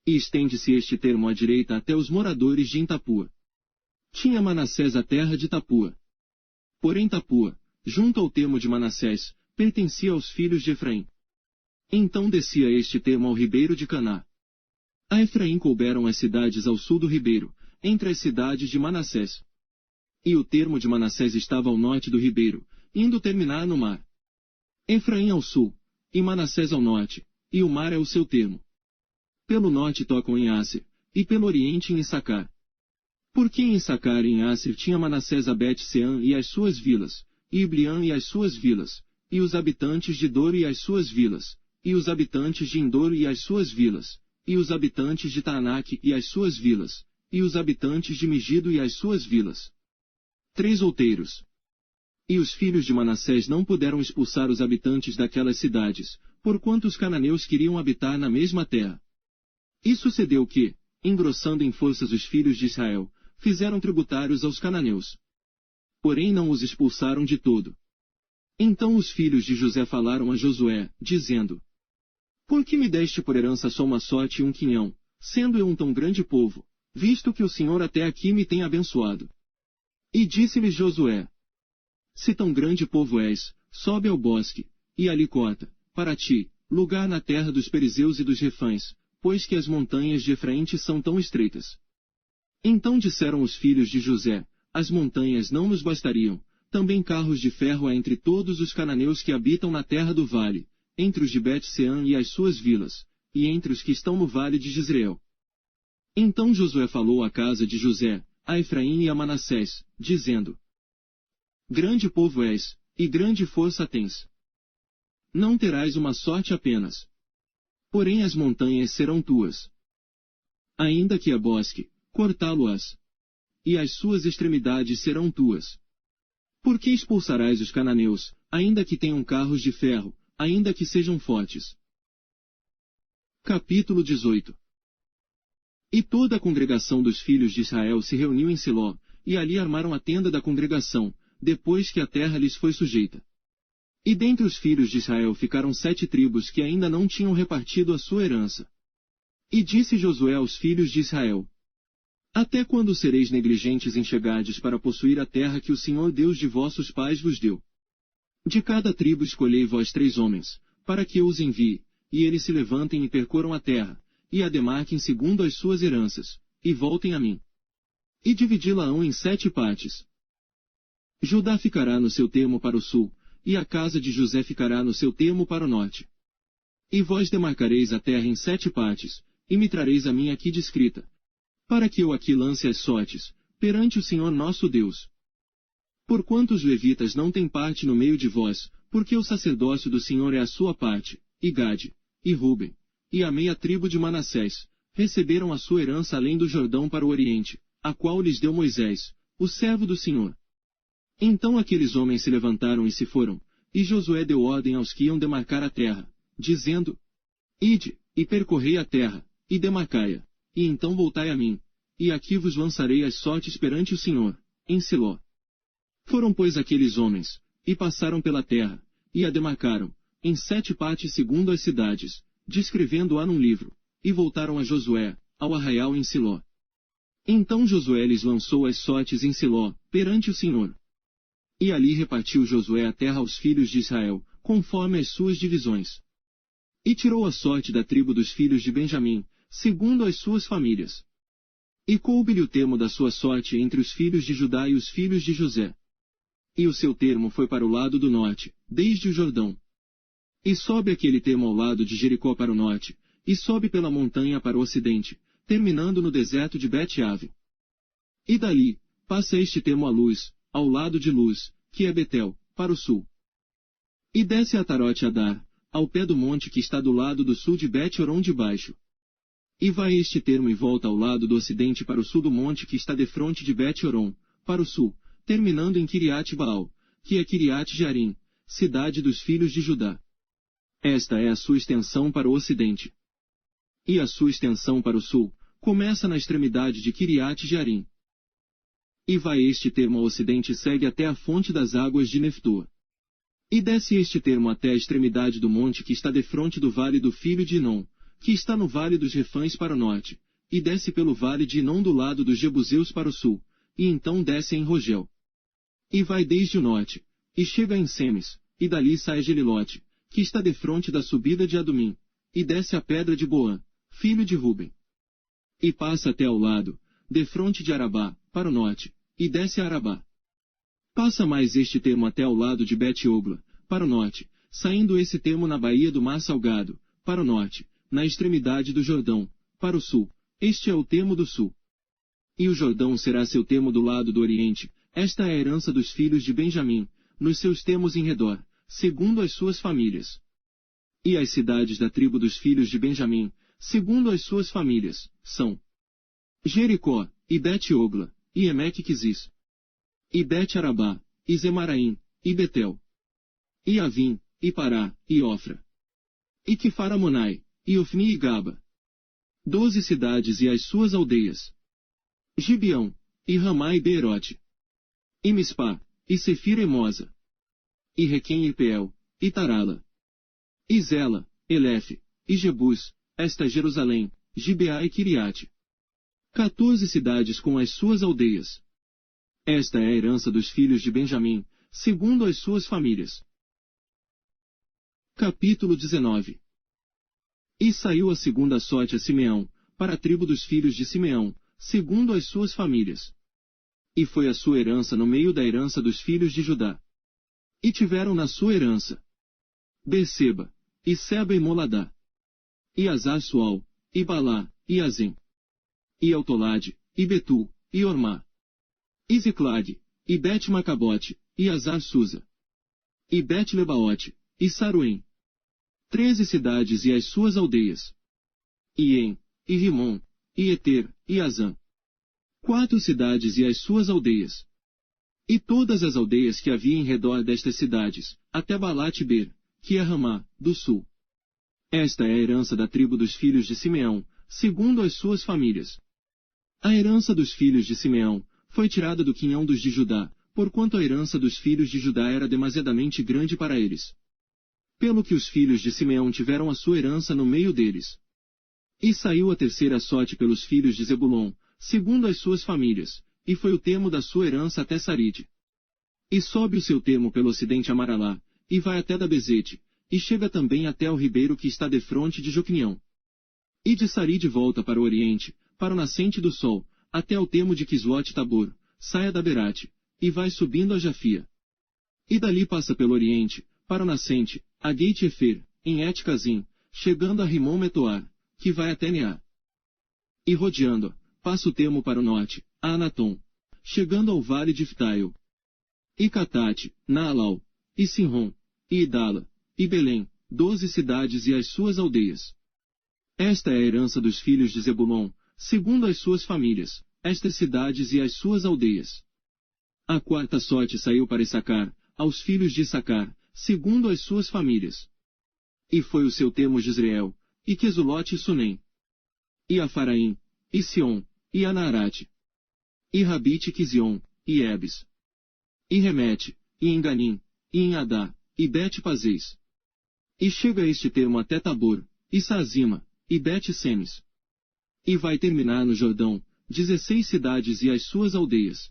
E estende-se este termo à direita até os moradores de Intapua. Tinha Manassés a terra de Tapua. Porém Tapua, junto ao termo de Manassés, pertencia aos filhos de Efraim. Então descia este termo ao ribeiro de Caná. A Efraim couberam as cidades ao sul do ribeiro, entre as cidades de Manassés. E o termo de Manassés estava ao norte do ribeiro, indo terminar no mar. Efraim ao sul, e Manassés ao norte, e o mar é o seu termo. Pelo norte tocam em Asser, e pelo oriente em Issacar. Porque em Issacar e em Asser tinha Manassés a Bet-Sean e as suas vilas, e Ibleã e as suas vilas, e os habitantes de Dor e as suas vilas, e os habitantes de Endor e as suas vilas, e os habitantes de Taanaque e as suas vilas, e os habitantes de Megido e as suas vilas. 3 outeiros. E os filhos de Manassés não puderam expulsar os habitantes daquelas cidades, porquanto os cananeus queriam habitar na mesma terra. E sucedeu que, engrossando em forças os filhos de Israel, fizeram tributários aos cananeus. Porém não os expulsaram de todo. Então os filhos de José falaram a Josué, dizendo: Por que me deste por herança só uma sorte e um quinhão, sendo eu um tão grande povo, visto que o Senhor até aqui me tem abençoado? E disse-lhe Josué: Se tão grande povo és, sobe ao bosque, e ali corta, para ti, lugar na terra dos Perizeus e dos Refães, pois que as montanhas de Efraim te são tão estreitas. Então disseram os filhos de José: As montanhas não nos bastariam, também carros de ferro há entre todos os cananeus que habitam na terra do vale, entre os de Bet-Sean e as suas vilas, e entre os que estão no vale de Jezreel. Então Josué falou à casa de José, a Efraim e a Manassés, dizendo: Grande povo és, e grande força tens. Não terás uma sorte apenas. Porém as montanhas serão tuas. Ainda que a bosque, cortá-lo-ás. E as suas extremidades serão tuas. Porque expulsarás os cananeus, ainda que tenham carros de ferro, ainda que sejam fortes. Capítulo 18. E toda a congregação dos filhos de Israel se reuniu em Siló, e ali armaram a tenda da congregação, depois que a terra lhes foi sujeita. E dentre os filhos de Israel ficaram 7 tribos que ainda não tinham repartido a sua herança. E disse Josué aos filhos de Israel: Até quando sereis negligentes em chegardes para possuir a terra que o Senhor Deus de vossos pais vos deu? De cada tribo escolhei vós 3 homens, para que eu os envie, e eles se levantem e percorram a terra, e a demarquem segundo as suas heranças, e voltem a mim. E dividi-la-ão em 7 partes. Judá ficará no seu termo para o sul, e a casa de José ficará no seu termo para o norte. E vós demarcareis a terra em 7 partes, e me trareis a mim aqui descrita, para que eu aqui lance as sortes, perante o Senhor nosso Deus. Porquanto os levitas não têm parte no meio de vós, porque o sacerdócio do Senhor é a sua parte, e Gade, e Ruben, e a meia tribo de Manassés, receberam a sua herança além do Jordão para o oriente, a qual lhes deu Moisés, o servo do Senhor. Então aqueles homens se levantaram e se foram, e Josué deu ordem aos que iam demarcar a terra, dizendo: Ide, e percorrei a terra, e demarcai-a, e então voltai a mim, e aqui vos lançarei as sortes perante o Senhor, em Siló. Foram pois aqueles homens, e passaram pela terra, e a demarcaram, em 7 partes segundo as cidades, descrevendo-a num livro, e voltaram a Josué, ao arraial em Siló. Então Josué lhes lançou as sortes em Siló, perante o Senhor. E ali repartiu Josué a terra aos filhos de Israel, conforme as suas divisões. E tirou a sorte da tribo dos filhos de Benjamim, segundo as suas famílias. E coube-lhe o termo da sua sorte entre os filhos de Judá e os filhos de José. E o seu termo foi para o lado do norte, desde o Jordão. E sobe aquele termo ao lado de Jericó para o norte, e sobe pela montanha para o ocidente, terminando no deserto de Bet-Ave. E dali, passa este termo a Luz, ao lado de Luz, que é Betel, para o sul. E desce a Atarote-Adar, ao pé do monte que está do lado do sul de Bet-Horon de baixo. E vai este termo e volta ao lado do ocidente para o sul do monte que está defronte de Bet-Horon, para o sul, terminando em Kiriat-Baal, que é Kiriat-Jearim, cidade dos filhos de Judá. Esta é a sua extensão para o ocidente. E a sua extensão para o sul, começa na extremidade de Kiriat-Jearim. E vai este termo ao ocidente e segue até a fonte das águas de Neftoa. E desce este termo até a extremidade do monte que está defronte do vale do filho de Inom, que está no vale dos Refães para o norte, e desce pelo vale de Inom do lado dos Jebuseus para o sul, e então desce em Rogel. E vai desde o norte, e chega em Semes, e dali sai Gelilote, que está defronte da subida de Adumim, e desce a pedra de Boã, filho de Ruben. E passa até ao lado, defronte de Arabá, para o norte, e desce a Arabá. Passa mais este termo até ao lado de Bet-Ogla, para o norte, saindo esse termo na baía do Mar Salgado, para o norte, na extremidade do Jordão, para o sul, este é o termo do sul. E o Jordão será seu termo do lado do oriente, esta é a herança dos filhos de Benjamim, nos seus termos em redor, segundo as suas famílias. E as cidades da tribo dos filhos de Benjamim, segundo as suas famílias, são Jericó, e Bet-Ogla, e Emeque-Quizis, e Bet-Arabá, e Zemaraim, e Betel, e Avim, e Pará, e Ofra, e Quefaramonai, e Ofni e Gaba. 12 cidades e as suas aldeias. Gibeão, e Ramá e Beerote, e Mispá, e Sefira e Moza, e Requém e Peel, e Tarala, e Zela, Elefe, e Jebus, esta é Jerusalém, Gibeá e Quiriate. 14 cidades com as suas aldeias. Esta é a herança dos filhos de Benjamim, segundo as suas famílias. Capítulo 19. E saiu a segunda sorte a Simeão, para a tribo dos filhos de Simeão, segundo as suas famílias. E foi a sua herança no meio da herança dos filhos de Judá. E tiveram na sua herança Berseba, e Seba e Moladá, e Azar-Sual, e Balá, e Azem, e Eltolade, e Betul, e Ormá, e Ziclag, e Bet-Macabote, e Azar-Susa, e Bet-Lebaote, e Saruém. 13 cidades e as suas aldeias. E En, e Rimon, e Eter, e Azã. 4 cidades e as suas aldeias. E todas as aldeias que havia em redor destas cidades, até Balat-Ber, que é Ramá, do sul. Esta é a herança da tribo dos filhos de Simeão, segundo as suas famílias. A herança dos filhos de Simeão foi tirada do quinhão dos de Judá, porquanto a herança dos filhos de Judá era demasiadamente grande para eles. Pelo que os filhos de Simeão tiveram a sua herança no meio deles. E saiu a terceira sorte pelos filhos de Zebulon, segundo as suas famílias, e foi o termo da sua herança até Saride. E sobe o seu termo pelo ocidente a Maralá, e vai até Dabezete, e chega também até o ribeiro que está defronte de Joquinião. E de Saride volta para o oriente, para o nascente do sol, até o termo de Quislote-Tabor, sai a Daberate, e vai subindo a Jafia. E dali passa pelo oriente, para o nascente, a Geit-Efer, em Et-Cazim, chegando a Rimon-Metoar, que vai até Neá. E rodeando, passa o termo para o norte, a Anatom, chegando ao vale de Iftael. E Catate, Naalau, e Sinron, e Idala, e Belém, 12 cidades e as suas aldeias. Esta é a herança dos filhos de Zebulon, segundo as suas famílias, estas cidades e as suas aldeias. A quarta sorte saiu para Issacar, aos filhos de Issacar, segundo as suas famílias. E foi o seu termo Jezreel, e Quesulote e Sunem, e Afaraim, e Sion, e Anaarate, e Rabite e Quizion, e Ebes, e Remete, e Enganim, e em Adá, e Bet-Pazês. E chega este termo até Tabor, e Sazima, e Bet-Semes. E vai terminar no Jordão, 16 cidades e as suas aldeias.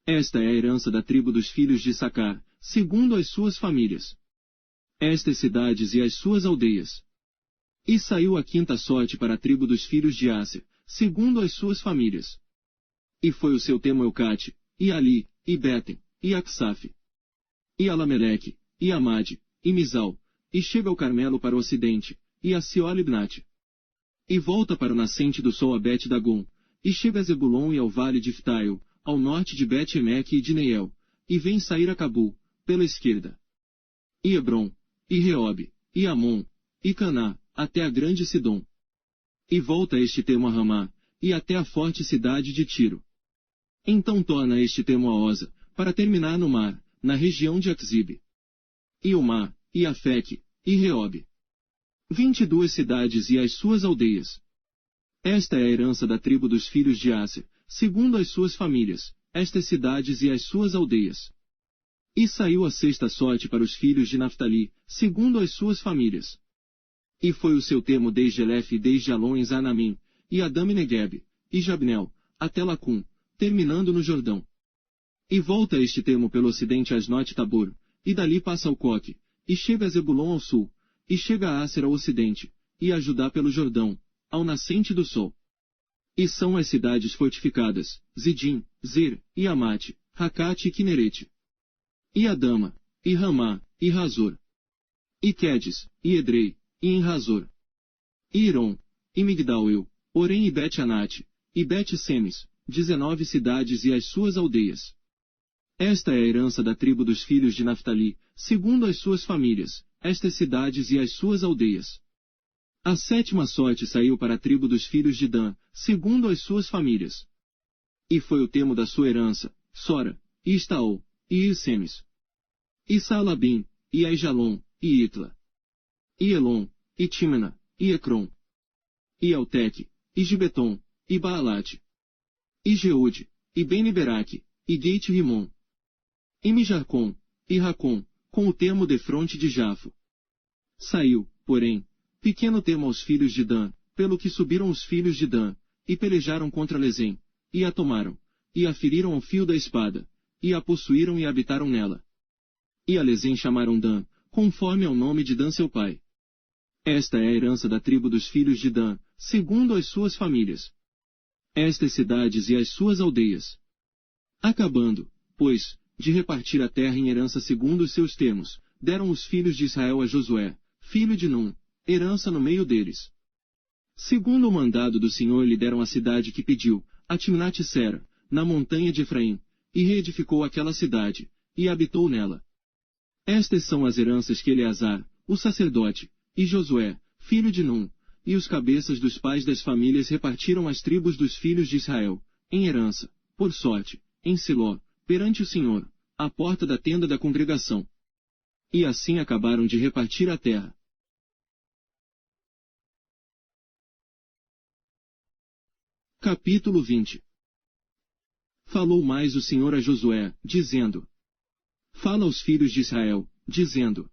Esta é a herança da tribo dos filhos de Issacar, segundo as suas famílias. Estas cidades e as suas aldeias. E saiu a quinta sorte para a tribo dos filhos de Asser, segundo as suas famílias. E foi o seu termo Eucate, e Ali, e Betem, e Aksaf, e Alameleque, e Amade, e Mizal, e chega ao Carmelo para o ocidente, e a Siol-Ibnate. E volta para o nascente do sol a Bet-Dagon, e chega a Zebulon e ao vale de Iftael, ao norte de Bet-Emeque e de Neiel, e vem sair a Cabul, pela esquerda. E Hebron, e Reobe, e Amon, e Caná, até a grande Sidom. E volta este termo a Ramá, e até a forte cidade de Tiro. Então torna este termo a Oza, para terminar no mar, na região de Axibe. E Umá, e Afeque, e Reobe. 22 cidades e as suas aldeias. Esta é a herança da tribo dos filhos de Asser, segundo as suas famílias, estas cidades e as suas aldeias. E saiu a sexta sorte para os filhos de Naftali, segundo as suas famílias. E foi o seu termo desde Elef e desde Alon em Zanamim, e Adam e Negeb, e Jabnel, até Lacum, terminando no Jordão. E volta este termo pelo ocidente a Asnote Tabor, e dali passa ao Coque, e chega a Zebulon ao sul, e chega a Aser ao ocidente, e a Judá pelo Jordão, ao nascente do sol. E são as cidades fortificadas, Zidim, Zer, e Amate, Racate e Quinerete. E Adama, e Ramá, e Razor. E Quedes, e Edrei, e Enrazor. E Irom, e Migdal-eu, Orém e Bet-Anate, e Bet-Semes, 19 cidades e as suas aldeias. Esta é a herança da tribo dos filhos de Naftali, segundo as suas famílias, estas cidades e as suas aldeias. A 7ª sorte saiu para a tribo dos filhos de Dan, segundo as suas famílias. E foi o termo da sua herança, Sora, e Estaol, e Irsemes. E Saalabim, e Aijalon, e Itla. E Elon, e Timna, e Ecrom. E Elteque, e Gibeton, e Baalate. E Jeude, e Ben-Iberaque, e Geit-Rimon. E Mijarcom, e Racom, com o termo defronte de Jafo. Saiu, porém, pequeno termo aos filhos de Dan, pelo que subiram os filhos de Dan, e pelejaram contra Lezem, e a tomaram, e a feriram ao fio da espada, e a possuíram e habitaram nela. E a Lezem chamaram Dan, conforme ao nome de Dan seu pai. Esta é a herança da tribo dos filhos de Dan, segundo as suas famílias. Estas cidades e as suas aldeias. Acabando, pois, de repartir a terra em herança segundo os seus termos, deram os filhos de Israel a Josué, filho de Num, herança no meio deles. Segundo o mandado do Senhor lhe deram a cidade que pediu, a Timnat-Sera, na montanha de Efraim, e reedificou aquela cidade, e habitou nela. Estas são as heranças que Eleazar, o sacerdote, e Josué, filho de Num, e os cabeças dos pais das famílias repartiram às tribos dos filhos de Israel, em herança, por sorte, em Siló, perante o Senhor, à porta da tenda da congregação. E assim acabaram de repartir a terra. Capítulo 20. Falou mais o Senhor a Josué, dizendo: Fala aos filhos de Israel, dizendo: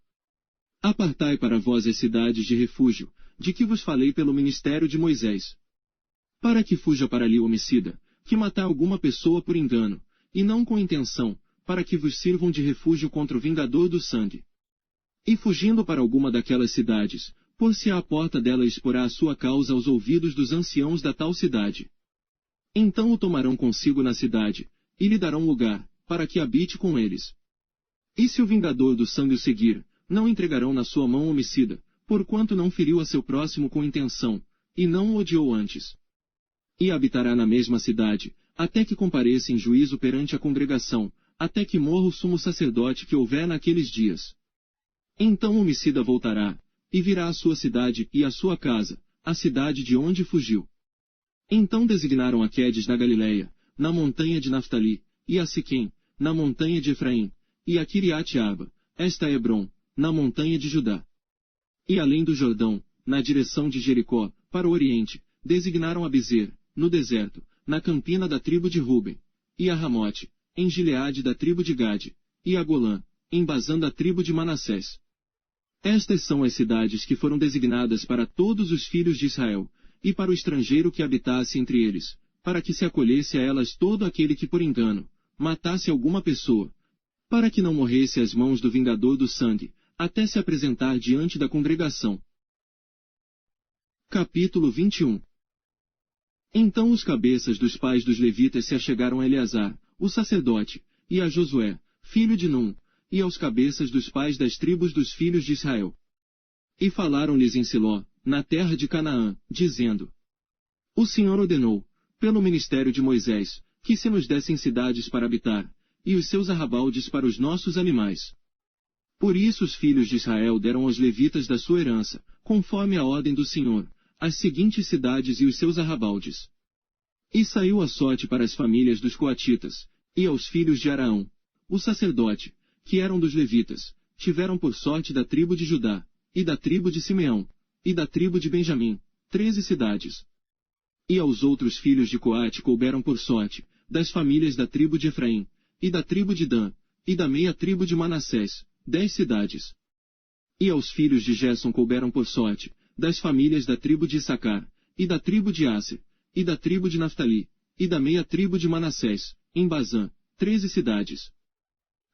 Apartai para vós as cidades de refúgio, de que vos falei pelo ministério de Moisés. Para que fuja para ali o homicida, que matar alguma pessoa por engano, e não com intenção, para que vos sirvam de refúgio contra o vingador do sangue. E fugindo para alguma daquelas cidades, por-se-á à porta dela e exporá a sua causa aos ouvidos dos anciãos da tal cidade. Então o tomarão consigo na cidade, e lhe darão lugar, para que habite com eles. E se o vingador do sangue o seguir, não entregarão na sua mão o homicida, porquanto não feriu a seu próximo com intenção, e não o odiou antes. E habitará na mesma cidade, até que compareça em juízo perante a congregação, até que morra o sumo sacerdote que houver naqueles dias. Então o homicida voltará, e virá à sua cidade e à sua casa, a cidade de onde fugiu. Então designaram a Quedes na Galileia, na montanha de Naftali, e a Siquém, na montanha de Efraim, e a Kiriat-Arba, esta é Hebron, na montanha de Judá. E além do Jordão, na direção de Jericó, para o oriente, designaram a Bezer, no deserto, na campina da tribo de Ruben, e a Ramote, em Gileade da tribo de Gade, e a Golã, em Bazã da tribo de Manassés. Estas são as cidades que foram designadas para todos os filhos de Israel, e para o estrangeiro que habitasse entre eles, para que se acolhesse a elas todo aquele que por engano matasse alguma pessoa, para que não morresse às mãos do vingador do sangue, até se apresentar diante da congregação. Capítulo 21. Então os cabeças dos pais dos levitas se achegaram a Eleazar, o sacerdote, e a Josué, filho de Num, e aos cabeças dos pais das tribos dos filhos de Israel. E falaram-lhes em Siló, na terra de Canaã, dizendo: O Senhor ordenou, pelo ministério de Moisés, que se nos dessem cidades para habitar, e os seus arrabaldes para os nossos animais. Por isso os filhos de Israel deram aos levitas da sua herança, conforme a ordem do Senhor, as seguintes cidades e os seus arrabaldes. E saiu a sorte para as famílias dos coatitas, e aos filhos de Araão, o sacerdote, que eram dos levitas, tiveram por sorte da tribo de Judá, e da tribo de Simeão, e da tribo de Benjamim, 13 cidades. E aos outros filhos de Coate couberam por sorte, das famílias da tribo de Efraim, e da tribo de Dan, e da meia tribo de Manassés, 10 cidades. E aos filhos de Gerson couberam por sorte, das famílias da tribo de Issacar, e da tribo de Aser, e da tribo de Naftali, e da meia tribo de Manassés, em Bazã, 13 cidades.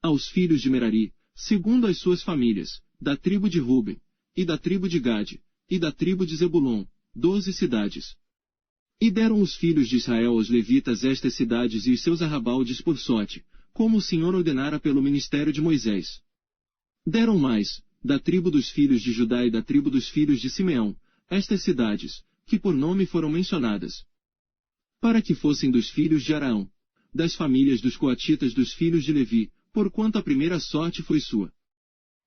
Aos filhos de Merari, segundo as suas famílias, da tribo de Ruben, e da tribo de Gade, e da tribo de Zebulon, 12 cidades. E deram os filhos de Israel aos levitas estas cidades e os seus arrabaldes por sorte, como o Senhor ordenara pelo ministério de Moisés. Deram mais, da tribo dos filhos de Judá e da tribo dos filhos de Simeão, estas cidades, que por nome foram mencionadas, para que fossem dos filhos de Araão, das famílias dos coatitas dos filhos de Levi, porquanto a primeira sorte foi sua.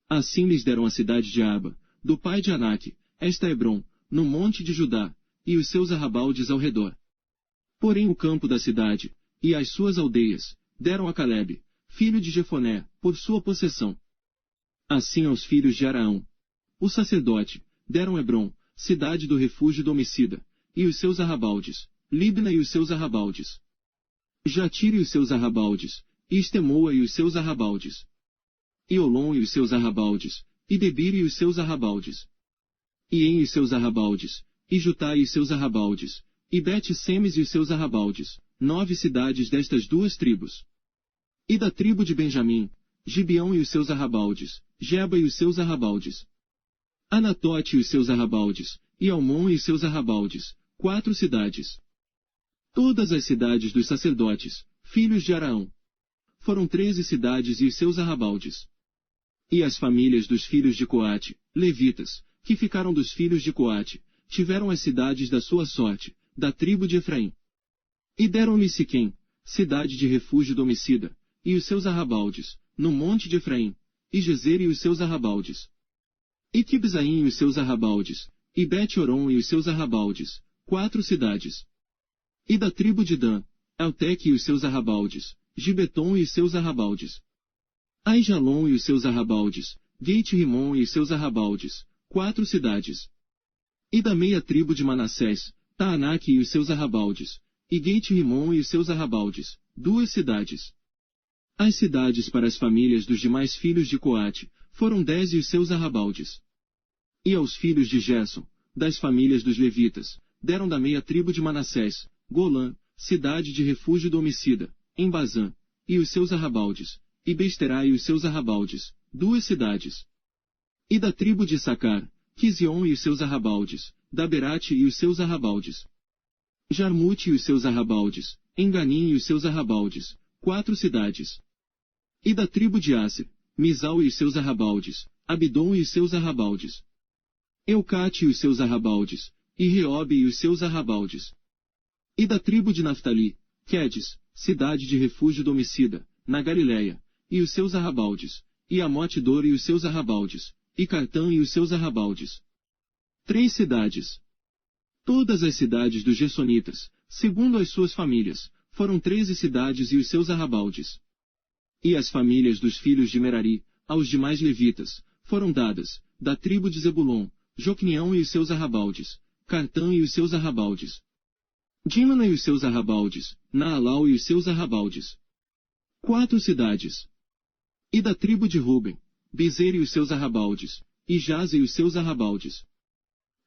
Assim lhes deram a cidade de Arba, do pai de Anaque, esta Hebrom, no monte de Judá, e os seus arrabaldes ao redor. Porém o campo da cidade, e as suas aldeias, deram a Calebe, filho de Jefoné, por sua possessão. Assim aos filhos de Araão, o sacerdote, deram Hebrom, cidade do refúgio do homicida, e os seus arrabaldes, Libna e os seus arrabaldes, Jatire e os seus arrabaldes, e Estemoa e os seus arrabaldes, e Olom e os seus arrabaldes, e Debir e os seus arrabaldes, e En e os seus arrabaldes, e Jutá e os seus arrabaldes, e Bet-Semes e os seus arrabaldes, 9 cidades destas duas tribos. E da tribo de Benjamim, Gibeão e os seus arrabaldes, Geba e os seus arrabaldes, Anatote e os seus arrabaldes, e Almon e os seus arrabaldes, 4 cidades. Todas as cidades dos sacerdotes, filhos de Araão, foram 13 cidades e os seus arrabaldes. E as famílias dos filhos de Coate, levitas, que ficaram dos filhos de Coate, tiveram as cidades da sua sorte, da tribo de Efraim. E deram-lhe Siquém, cidade de refúgio do homicida, e os seus arrabaldes, no monte de Efraim, e Gezer e os seus arrabaldes, e Quibzaim e os seus arrabaldes, e Bet-Oron e os seus arrabaldes, 4 cidades. E da tribo de Dan, Elteque e os seus arrabaldes, Gibeton e os seus arrabaldes, Aijalon e os seus arrabaldes, Geit-Rimon e os seus arrabaldes, 4 cidades. E da meia tribo de Manassés, Taanaque e os seus arrabaldes, e Geit-Rimon e os seus arrabaldes, 2 cidades. As cidades para as famílias dos demais filhos de Coate, foram 10 e os seus arrabaldes. E aos filhos de Gerson, das famílias dos levitas, deram da meia tribo de Manassés, Golã, cidade de refúgio do homicida, em Bazã, e os seus arrabaldes, e Besterá e os seus arrabaldes, 2 cidades. E da tribo de Issacar, Quizion e os seus arrabaldes, Daberate e os seus arrabaldes, Jarmute e os seus arrabaldes, Enganim e os seus arrabaldes, 4 cidades. E da tribo de Aser, Misal e os seus arrabaldes, Abidom e os seus arrabaldes, Eucate e os seus arrabaldes, e Reobe e os seus arrabaldes. E da tribo de Naftali, Quedes, cidade de refúgio do homicida, na Galiléia, e os seus arrabaldes, e Amote-Dor e os seus arrabaldes, e Cartã e os seus arrabaldes. 3 cidades. Todas as cidades dos Gersonitas, segundo as suas famílias, foram 13 cidades e os seus arrabaldes. E as famílias dos filhos de Merari, aos demais levitas, foram dadas, da tribo de Zebulon, Jocneão e os seus arrabaldes, Cartã e os seus arrabaldes, Dímana e os seus arrabaldes, Naalau e os seus arrabaldes. 4 cidades. E da tribo de Ruben, Bezer e os seus arrabaldes, e Jaz e os seus arrabaldes,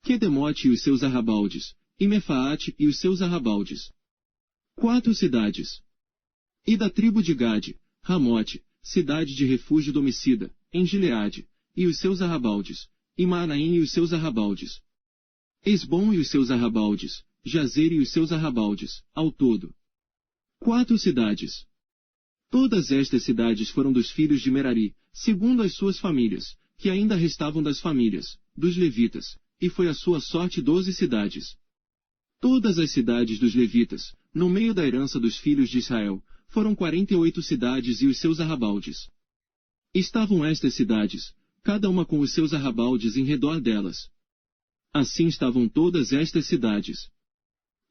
Quedemote e os seus arrabaldes, e Mefaate e os seus arrabaldes. 4 cidades. E da tribo de Gade, Ramote, cidade de refúgio do homicida, em Gileade, e os seus arrabaldes, e Maanaim e os seus arrabaldes, Esbom e os seus arrabaldes, Jazer e os seus arrabaldes, ao todo 4 cidades. Todas estas cidades foram dos filhos de Merari, segundo as suas famílias, que ainda restavam das famílias, dos levitas, e foi a sua sorte 12 cidades. Todas as cidades dos levitas, no meio da herança dos filhos de Israel, foram 48 cidades e os seus arrabaldes. Estavam estas cidades, cada uma com os seus arrabaldes em redor delas. Assim estavam todas estas cidades.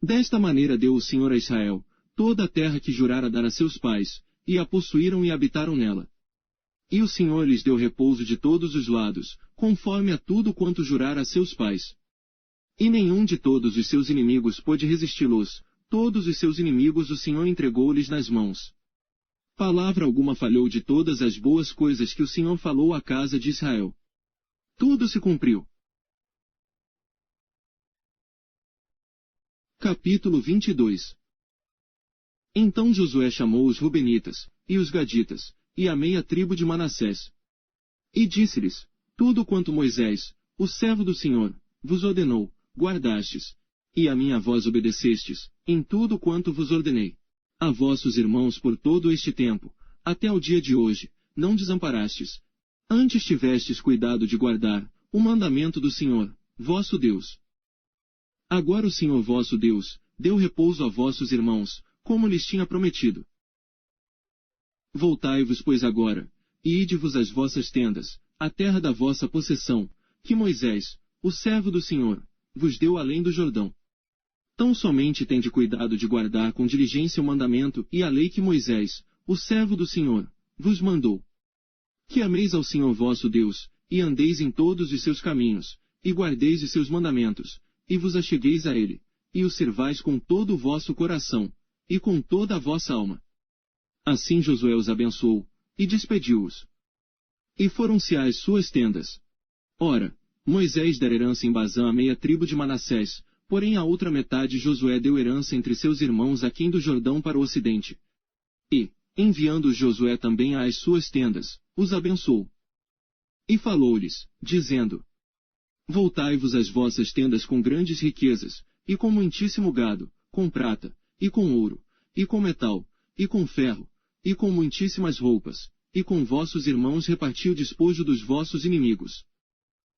Desta maneira deu o Senhor a Israel toda a terra que jurara dar a seus pais, e a possuíram e habitaram nela. E o Senhor lhes deu repouso de todos os lados, conforme a tudo quanto jurara a seus pais. E nenhum de todos os seus inimigos pôde resisti-los, todos os seus inimigos o Senhor entregou-lhes nas mãos. Palavra alguma falhou de todas as boas coisas que o Senhor falou à casa de Israel. Tudo se cumpriu. Capítulo 22. Então Josué chamou os Rubenitas, e os Gaditas, e a meia tribo de Manassés. E disse-lhes: Tudo quanto Moisés, o servo do Senhor, vos ordenou, guardastes, e a minha voz obedecestes, em tudo quanto vos ordenei. A vossos irmãos por todo este tempo, até o dia de hoje, não desamparastes. Antes tivestes cuidado de guardar o mandamento do Senhor, vosso Deus. Agora o Senhor vosso Deus deu repouso a vossos irmãos, como lhes tinha prometido. Voltai-vos, pois, agora, e ide-vos às vossas tendas, à terra da vossa possessão, que Moisés, o servo do Senhor, vos deu além do Jordão. Tão somente tende cuidado de guardar com diligência o mandamento e a lei que Moisés, o servo do Senhor, vos mandou. Que ameis ao Senhor vosso Deus, e andeis em todos os seus caminhos, e guardeis os seus mandamentos, e vos achegueis a ele, e o servais com todo o vosso coração, e com toda a vossa alma. Assim Josué os abençoou, e despediu-os. E foram-se às suas tendas. Ora, Moisés dera herança em Bazã à meia tribo de Manassés, porém a outra metade Josué deu herança entre seus irmãos aquém do Jordão para o ocidente. E, enviando-os Josué também às suas tendas, os abençoou. E falou-lhes, dizendo: Voltai-vos às vossas tendas com grandes riquezas, e com muitíssimo gado, com prata, e com ouro, e com metal, e com ferro, e com muitíssimas roupas, e com vossos irmãos reparti o despojo dos vossos inimigos.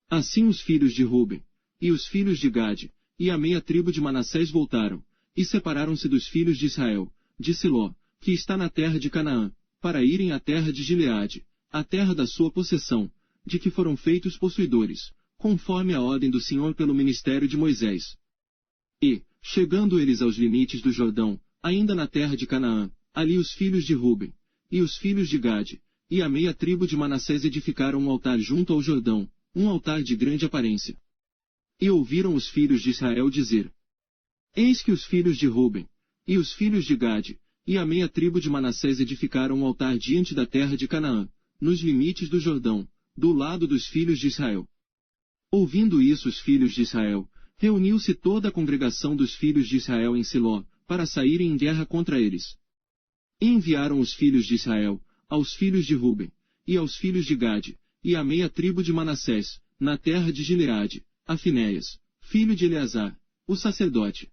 Assim os filhos de Ruben, e os filhos de Gade, e a meia tribo de Manassés voltaram, e separaram-se dos filhos de Israel, de Siló, que está na terra de Canaã, para irem à terra de Gileade, a terra da sua possessão, de que foram feitos possuidores, conforme a ordem do Senhor pelo ministério de Moisés. E, chegando eles aos limites do Jordão, ainda na terra de Canaã, ali os filhos de Ruben, e os filhos de Gade, e a meia tribo de Manassés edificaram um altar junto ao Jordão, um altar de grande aparência. E ouviram os filhos de Israel dizer: Eis que os filhos de Ruben, e os filhos de Gade, e a meia tribo de Manassés edificaram um altar diante da terra de Canaã, nos limites do Jordão, do lado dos filhos de Israel. Ouvindo isso os filhos de Israel, reuniu-se toda a congregação dos filhos de Israel em Siló, para saírem em guerra contra eles. E enviaram os filhos de Israel, aos filhos de Ruben, e aos filhos de Gade, e à meia tribo de Manassés, na terra de Gileade, a Finéias, filho de Eleazar, o sacerdote.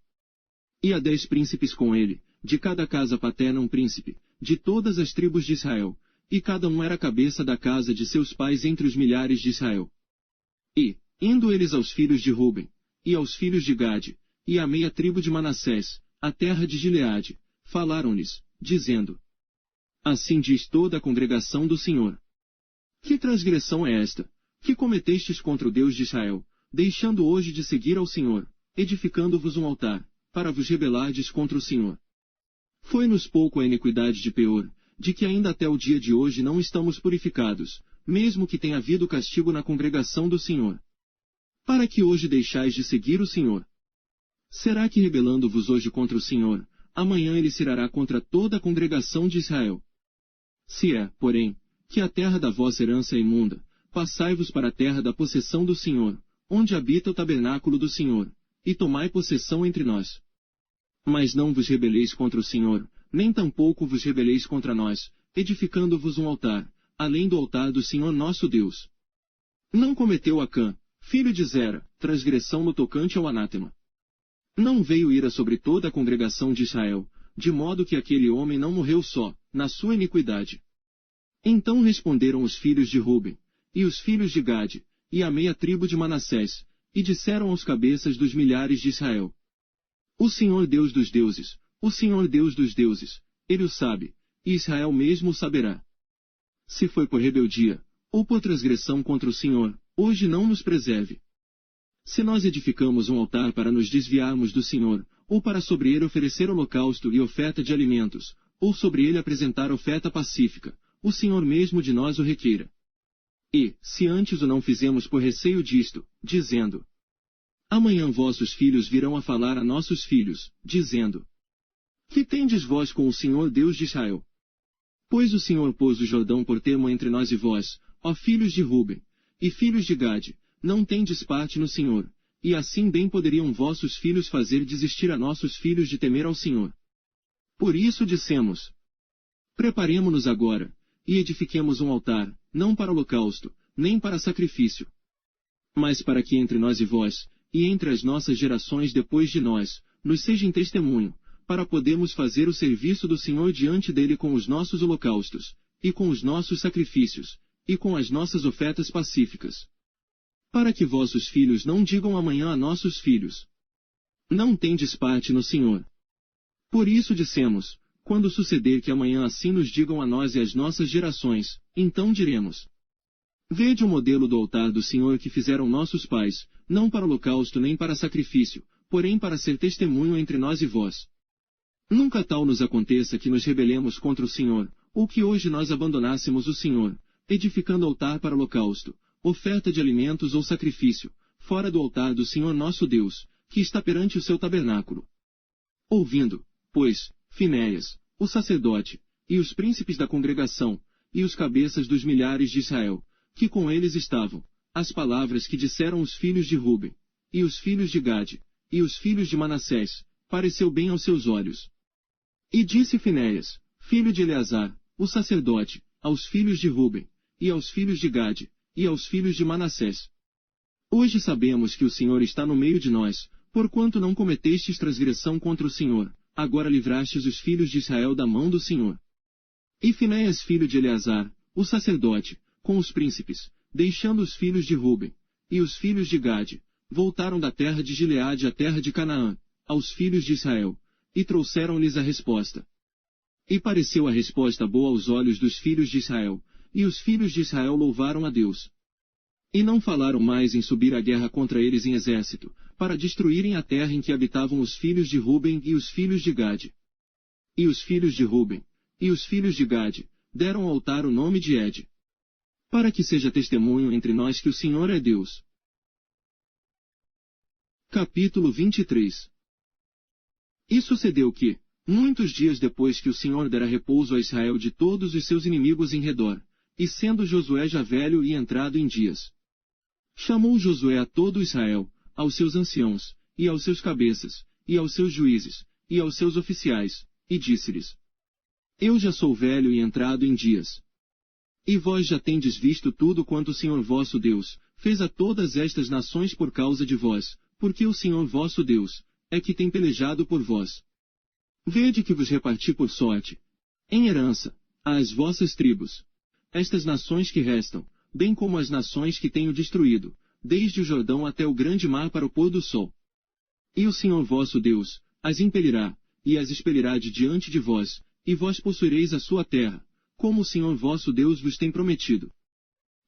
E a 10 príncipes com ele, de cada casa paterna um príncipe, de todas as tribos de Israel, e cada um era a cabeça da casa de seus pais entre os milhares de Israel. E, indo eles aos filhos de Ruben, e aos filhos de Gade, e à meia tribo de Manassés, a terra de Gileade, falaram-lhes, dizendo: Assim diz toda a congregação do Senhor. Que transgressão é esta, que cometestes contra o Deus de Israel, deixando hoje de seguir ao Senhor, edificando-vos um altar, para vos rebelardes contra o Senhor? Foi-nos pouco a iniquidade de Peor, de que ainda até o dia de hoje não estamos purificados, mesmo que tenha havido castigo na congregação do Senhor. Para que hoje deixais de seguir o Senhor? Será que rebelando-vos hoje contra o Senhor, amanhã ele se irá contra toda a congregação de Israel? Se é, porém, que a terra da vossa herança é imunda, passai-vos para a terra da possessão do Senhor, onde habita o tabernáculo do Senhor, e tomai possessão entre nós. Mas não vos rebeleis contra o Senhor, nem tampouco vos rebeleis contra nós, edificando-vos um altar, além do altar do Senhor nosso Deus. Não cometeu Acã, filho de Zera, transgressão no tocante ao anátema. Não veio ira sobre toda a congregação de Israel, de modo que aquele homem não morreu só, na sua iniquidade. Então responderam os filhos de Ruben, e os filhos de Gade, e a meia tribo de Manassés, e disseram aos cabeças dos milhares de Israel: O Senhor Deus dos deuses, o Senhor Deus dos deuses, ele o sabe, e Israel mesmo o saberá. Se foi por rebeldia, ou por transgressão contra o Senhor, hoje não nos preserve. Se nós edificamos um altar para nos desviarmos do Senhor, ou para sobre ele oferecer holocausto e oferta de alimentos, ou sobre ele apresentar oferta pacífica, o Senhor mesmo de nós o requeira. E, se antes o não fizemos por receio disto, dizendo: Amanhã vossos filhos virão a falar a nossos filhos, dizendo: Que tendes vós com o Senhor Deus de Israel? Pois o Senhor pôs o Jordão por termo entre nós e vós, ó filhos de Ruben, e filhos de Gade, não tendes parte no Senhor, e assim bem poderiam vossos filhos fazer desistir a nossos filhos de temer ao Senhor. Por isso dissemos: preparemo-nos agora, e edifiquemos um altar, não para holocausto, nem para sacrifício, mas para que entre nós e vós, e entre as nossas gerações depois de nós, nos sejam testemunho, para podermos fazer o serviço do Senhor diante dele com os nossos holocaustos, e com os nossos sacrifícios, e com as nossas ofertas pacíficas. Para que vossos filhos não digam amanhã a nossos filhos: não tendes parte no Senhor. Por isso dissemos: quando suceder que amanhã assim nos digam a nós e às nossas gerações, então diremos: vede o modelo do altar do Senhor que fizeram nossos pais, não para holocausto nem para sacrifício, porém para ser testemunho entre nós e vós. Nunca tal nos aconteça que nos rebelemos contra o Senhor, ou que hoje nós abandonássemos o Senhor, edificando altar para holocausto, oferta de alimentos ou sacrifício, fora do altar do Senhor nosso Deus, que está perante o seu tabernáculo. Ouvindo, pois, Finéias, o sacerdote, e os príncipes da congregação, e os cabeças dos milhares de Israel, que com eles estavam, as palavras que disseram os filhos de Ruben, e os filhos de Gade, e os filhos de Manassés, pareceu bem aos seus olhos. E disse Finéias, filho de Eleazar, o sacerdote, aos filhos de Ruben, e aos filhos de Gade, e aos filhos de Manassés: hoje sabemos que o Senhor está no meio de nós, porquanto não cometestes transgressão contra o Senhor, agora livrastes os filhos de Israel da mão do Senhor. E Finéias filho de Eleazar, o sacerdote, com os príncipes, deixando os filhos de Ruben, e os filhos de Gade, voltaram da terra de Gileade à terra de Canaã, aos filhos de Israel, e trouxeram-lhes a resposta. E pareceu a resposta boa aos olhos dos filhos de Israel, e os filhos de Israel louvaram a Deus. E não falaram mais em subir à guerra contra eles em exército, para destruírem a terra em que habitavam os filhos de Ruben e os filhos de Gade. E os filhos de Ruben, e os filhos de Gade, deram ao altar o nome de Ed, para que seja testemunho entre nós que o Senhor é Deus. Capítulo 23. E sucedeu que, muitos dias depois que o Senhor dera repouso a Israel de todos os seus inimigos em redor, e sendo Josué já velho e entrado em dias, chamou Josué a todo Israel, aos seus anciãos, e aos seus cabeças, e aos seus juízes, e aos seus oficiais, e disse-lhes: eu já sou velho e entrado em dias. E vós já tendes visto tudo quanto o Senhor vosso Deus fez a todas estas nações por causa de vós, porque o Senhor vosso Deus é que tem pelejado por vós. Vede que vos reparti por sorte, em herança, às vossas tribos, estas nações que restam, bem como as nações que tenho destruído, desde o Jordão até o grande mar para o pôr do sol. E o Senhor vosso Deus as impelirá, e as expelirá de diante de vós, e vós possuireis a sua terra, como o Senhor vosso Deus vos tem prometido.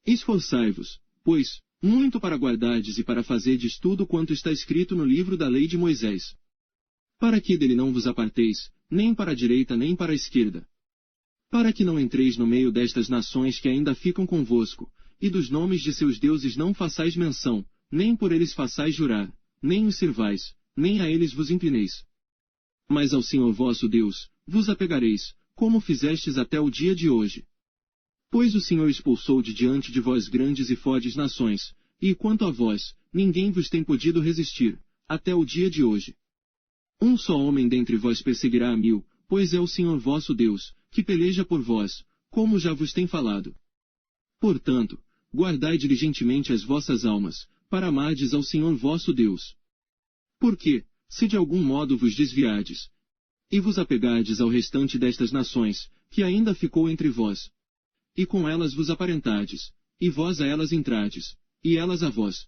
Esforçai-vos, pois, muito para guardardes e para fazerdes tudo quanto está escrito no livro da lei de Moisés, para que dele não vos aparteis, nem para a direita nem para a esquerda, para que não entreis no meio destas nações que ainda ficam convosco, e dos nomes de seus deuses não façais menção, nem por eles façais jurar, nem os sirvais, nem a eles vos inclineis. Mas ao Senhor vosso Deus vos apegareis, como fizestes até o dia de hoje. Pois o Senhor expulsou de diante de vós grandes e fortes nações, e quanto a vós, ninguém vos tem podido resistir, até o dia de hoje. Um só homem dentre vós perseguirá a 1000, pois é o Senhor vosso Deus, que peleja por vós, como já vos tem falado. Portanto, guardai diligentemente as vossas almas, para amardes ao Senhor vosso Deus. Porque, se de algum modo vos desviardes, e vos apegardes ao restante destas nações, que ainda ficou entre vós, e com elas vos aparentardes, e vós a elas entrardes, e elas a vós,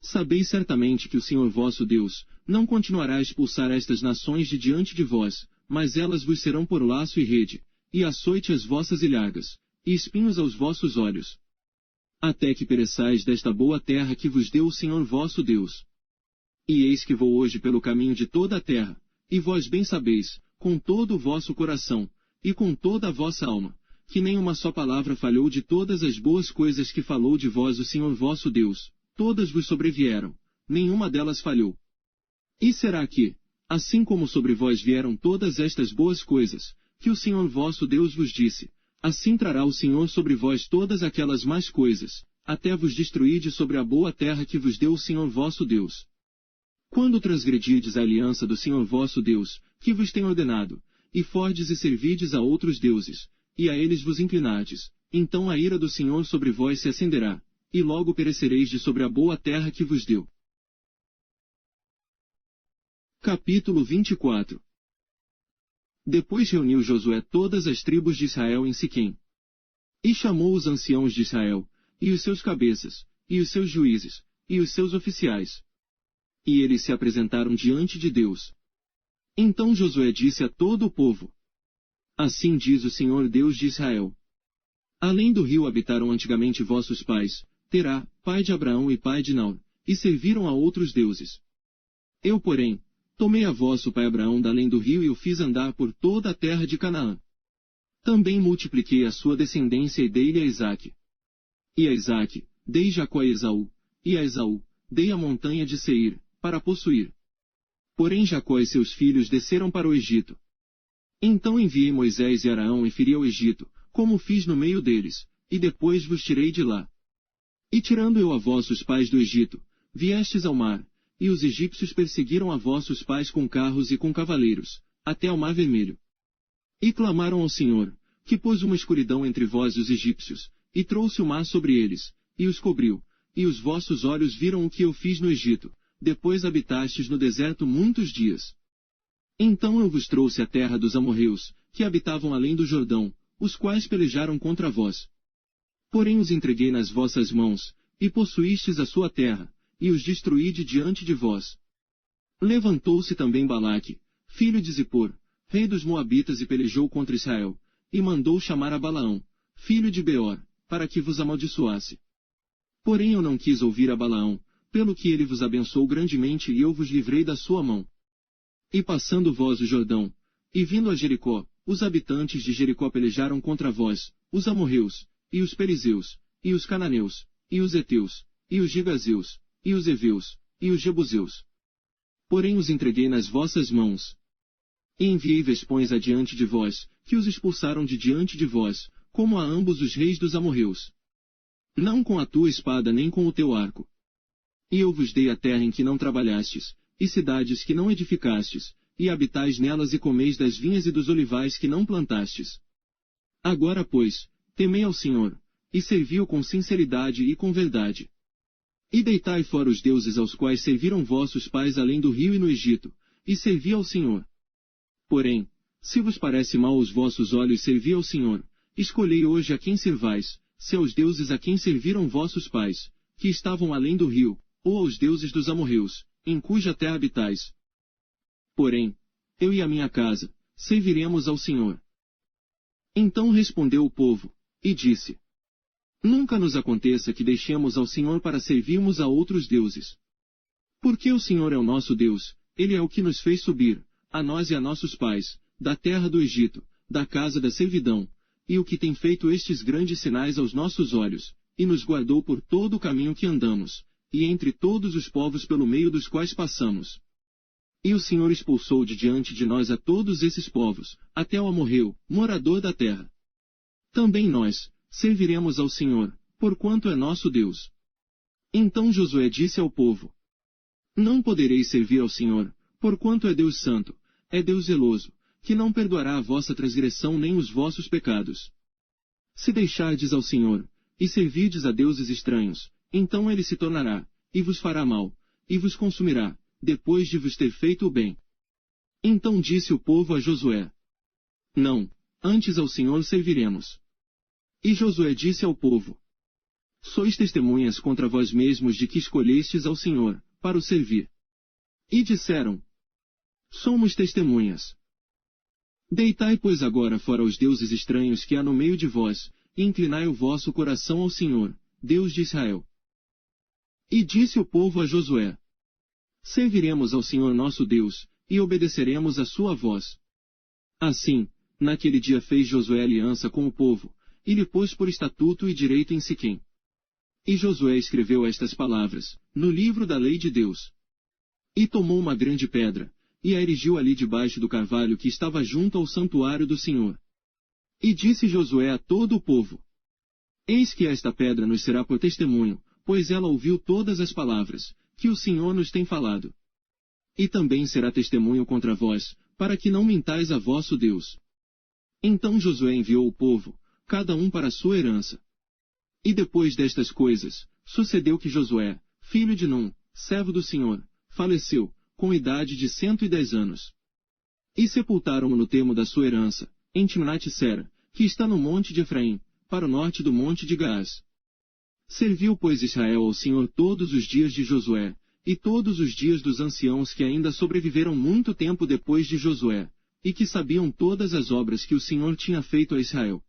sabeis certamente que o Senhor vosso Deus não continuará a expulsar estas nações de diante de vós, mas elas vos serão por laço e rede, e açoite as vossas ilhargas, e espinhos aos vossos olhos, até que pereçais desta boa terra que vos deu o Senhor vosso Deus. E eis que vou hoje pelo caminho de toda a terra, e vós bem sabeis, com todo o vosso coração, e com toda a vossa alma, que nem uma só palavra falhou de todas as boas coisas que falou de vós o Senhor vosso Deus, todas vos sobrevieram, nenhuma delas falhou. E será que, assim como sobre vós vieram todas estas boas coisas, que o Senhor vosso Deus vos disse, assim trará o Senhor sobre vós todas aquelas más coisas, até vos destruir de sobre a boa terra que vos deu o Senhor vosso Deus. Quando transgredirdes a aliança do Senhor vosso Deus, que vos tem ordenado, e fordes e servides a outros deuses, e a eles vos inclinardes, então a ira do Senhor sobre vós se acenderá, e logo perecereis de sobre a boa terra que vos deu. Capítulo 24. Depois reuniu Josué todas as tribos de Israel em Siquém. E chamou os anciãos de Israel, e os seus cabeças, e os seus juízes, e os seus oficiais. E eles se apresentaram diante de Deus. Então Josué disse a todo o povo: Assim diz o Senhor Deus de Israel: Além do rio habitaram antigamente vossos pais, Terá, pai de Abraão e pai de Naor, e serviram a outros deuses. Eu, porém, tomei a vosso pai Abraão da além do rio e o fiz andar por toda a terra de Canaã. Também multipliquei a sua descendência e dei-lhe a Isaque. E a Isaque, dei Jacó e Esaú, e a Esaú, dei a montanha de Seir, para possuir. Porém Jacó e seus filhos desceram para o Egito. Então enviei Moisés e Araão e feri ao Egito, como fiz no meio deles, e depois vos tirei de lá. E tirando eu a vossos pais do Egito, viestes ao mar, e os egípcios perseguiram a vossos pais com carros e com cavaleiros, até ao mar vermelho. E clamaram ao Senhor, que pôs uma escuridão entre vós e os egípcios, e trouxe o mar sobre eles, e os cobriu, e os vossos olhos viram o que eu fiz no Egito, depois habitastes no deserto muitos dias. Então eu vos trouxe a terra dos amorreus, que habitavam além do Jordão, os quais pelejaram contra vós. Porém os entreguei nas vossas mãos, e possuístes a sua terra, e os destruí de diante de vós. Levantou-se também Balaque, filho de Zippor, rei dos Moabitas, e pelejou contra Israel, e mandou chamar a Balaão, filho de Beor, para que vos amaldiçoasse. Porém eu não quis ouvir a Balaão, pelo que ele vos abençoou grandemente e eu vos livrei da sua mão. E passando vós o Jordão, e vindo a Jericó, os habitantes de Jericó pelejaram contra vós, os amorreus, e os perizeus, e os cananeus, e os heteus, e os gigazeus, e os heveus, e os jebuseus. Porém os entreguei nas vossas mãos. E enviei vespões adiante de vós, que os expulsaram de diante de vós, como a ambos os reis dos amorreus. Não com a tua espada nem com o teu arco. E eu vos dei a terra em que não trabalhastes, e cidades que não edificastes, e habitais nelas e comeis das vinhas e dos olivais que não plantastes. Agora, pois, temei ao Senhor, e servi-o com sinceridade e com verdade. E deitai fora os deuses aos quais serviram vossos pais além do rio e no Egito, e servi ao Senhor. Porém, se vos parece mal aos vossos olhos servir ao Senhor, escolhei hoje a quem servais, se aos deuses a quem serviram vossos pais, que estavam além do rio, ou aos deuses dos amorreus, em cuja terra habitais. Porém, eu e a minha casa, serviremos ao Senhor. Então respondeu o povo, e disse: Nunca nos aconteça que deixemos ao Senhor para servirmos a outros deuses. Porque o Senhor é o nosso Deus, Ele é o que nos fez subir, a nós e a nossos pais, da terra do Egito, da casa da servidão, e o que tem feito estes grandes sinais aos nossos olhos, e nos guardou por todo o caminho que andamos, e entre todos os povos pelo meio dos quais passamos. E o Senhor expulsou de diante de nós a todos esses povos, até o amorreu, morador da terra. Também nós serviremos ao Senhor, porquanto é nosso Deus. Então Josué disse ao povo: Não podereis servir ao Senhor, porquanto é Deus santo, é Deus zeloso, que não perdoará a vossa transgressão nem os vossos pecados. Se deixardes ao Senhor, e servirdes a deuses estranhos, então ele se tornará, e vos fará mal, e vos consumirá, depois de vos ter feito o bem. Então disse o povo a Josué: Não, antes ao Senhor serviremos. E Josué disse ao povo: Sois testemunhas contra vós mesmos de que escolhestes ao Senhor, para o servir. E disseram: Somos testemunhas. Deitai, pois, agora fora os deuses estranhos que há no meio de vós, e inclinai o vosso coração ao Senhor, Deus de Israel. E disse o povo a Josué: Serviremos ao Senhor nosso Deus, e obedeceremos a sua voz. Assim, naquele dia fez Josué aliança com o povo, e lhe pôs por estatuto e direito em Siquém. E Josué escreveu estas palavras, no livro da lei de Deus. E tomou uma grande pedra, e a erigiu ali debaixo do carvalho que estava junto ao santuário do Senhor. E disse Josué a todo o povo: Eis que esta pedra nos será por testemunho, pois ela ouviu todas as palavras, que o Senhor nos tem falado. E também será testemunho contra vós, para que não mintais a vosso Deus. Então Josué enviou o povo, cada um para a sua herança. E depois destas coisas, sucedeu que Josué, filho de Num, servo do Senhor, faleceu, com idade de 110 anos. E sepultaram-no no termo da sua herança, em Timnat-Sera, que está no monte de Efraim, para o norte do monte de Gaás. Serviu, pois, Israel ao Senhor todos os dias de Josué, e todos os dias dos anciãos que ainda sobreviveram muito tempo depois de Josué, e que sabiam todas as obras que o Senhor tinha feito a Israel.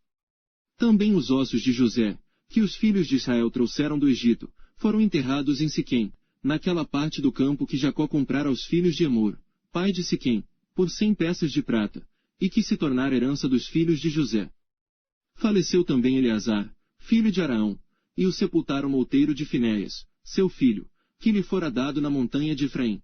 Também os ossos de José, que os filhos de Israel trouxeram do Egito, foram enterrados em Siquém, naquela parte do campo que Jacó comprara aos filhos de Amor, pai de Siquém, por 100 peças de prata, e que se tornara herança dos filhos de José. Faleceu também Eleazar, filho de Araão, e o sepultaram no outeiro de Finéias, seu filho, que lhe fora dado na montanha de Efraim.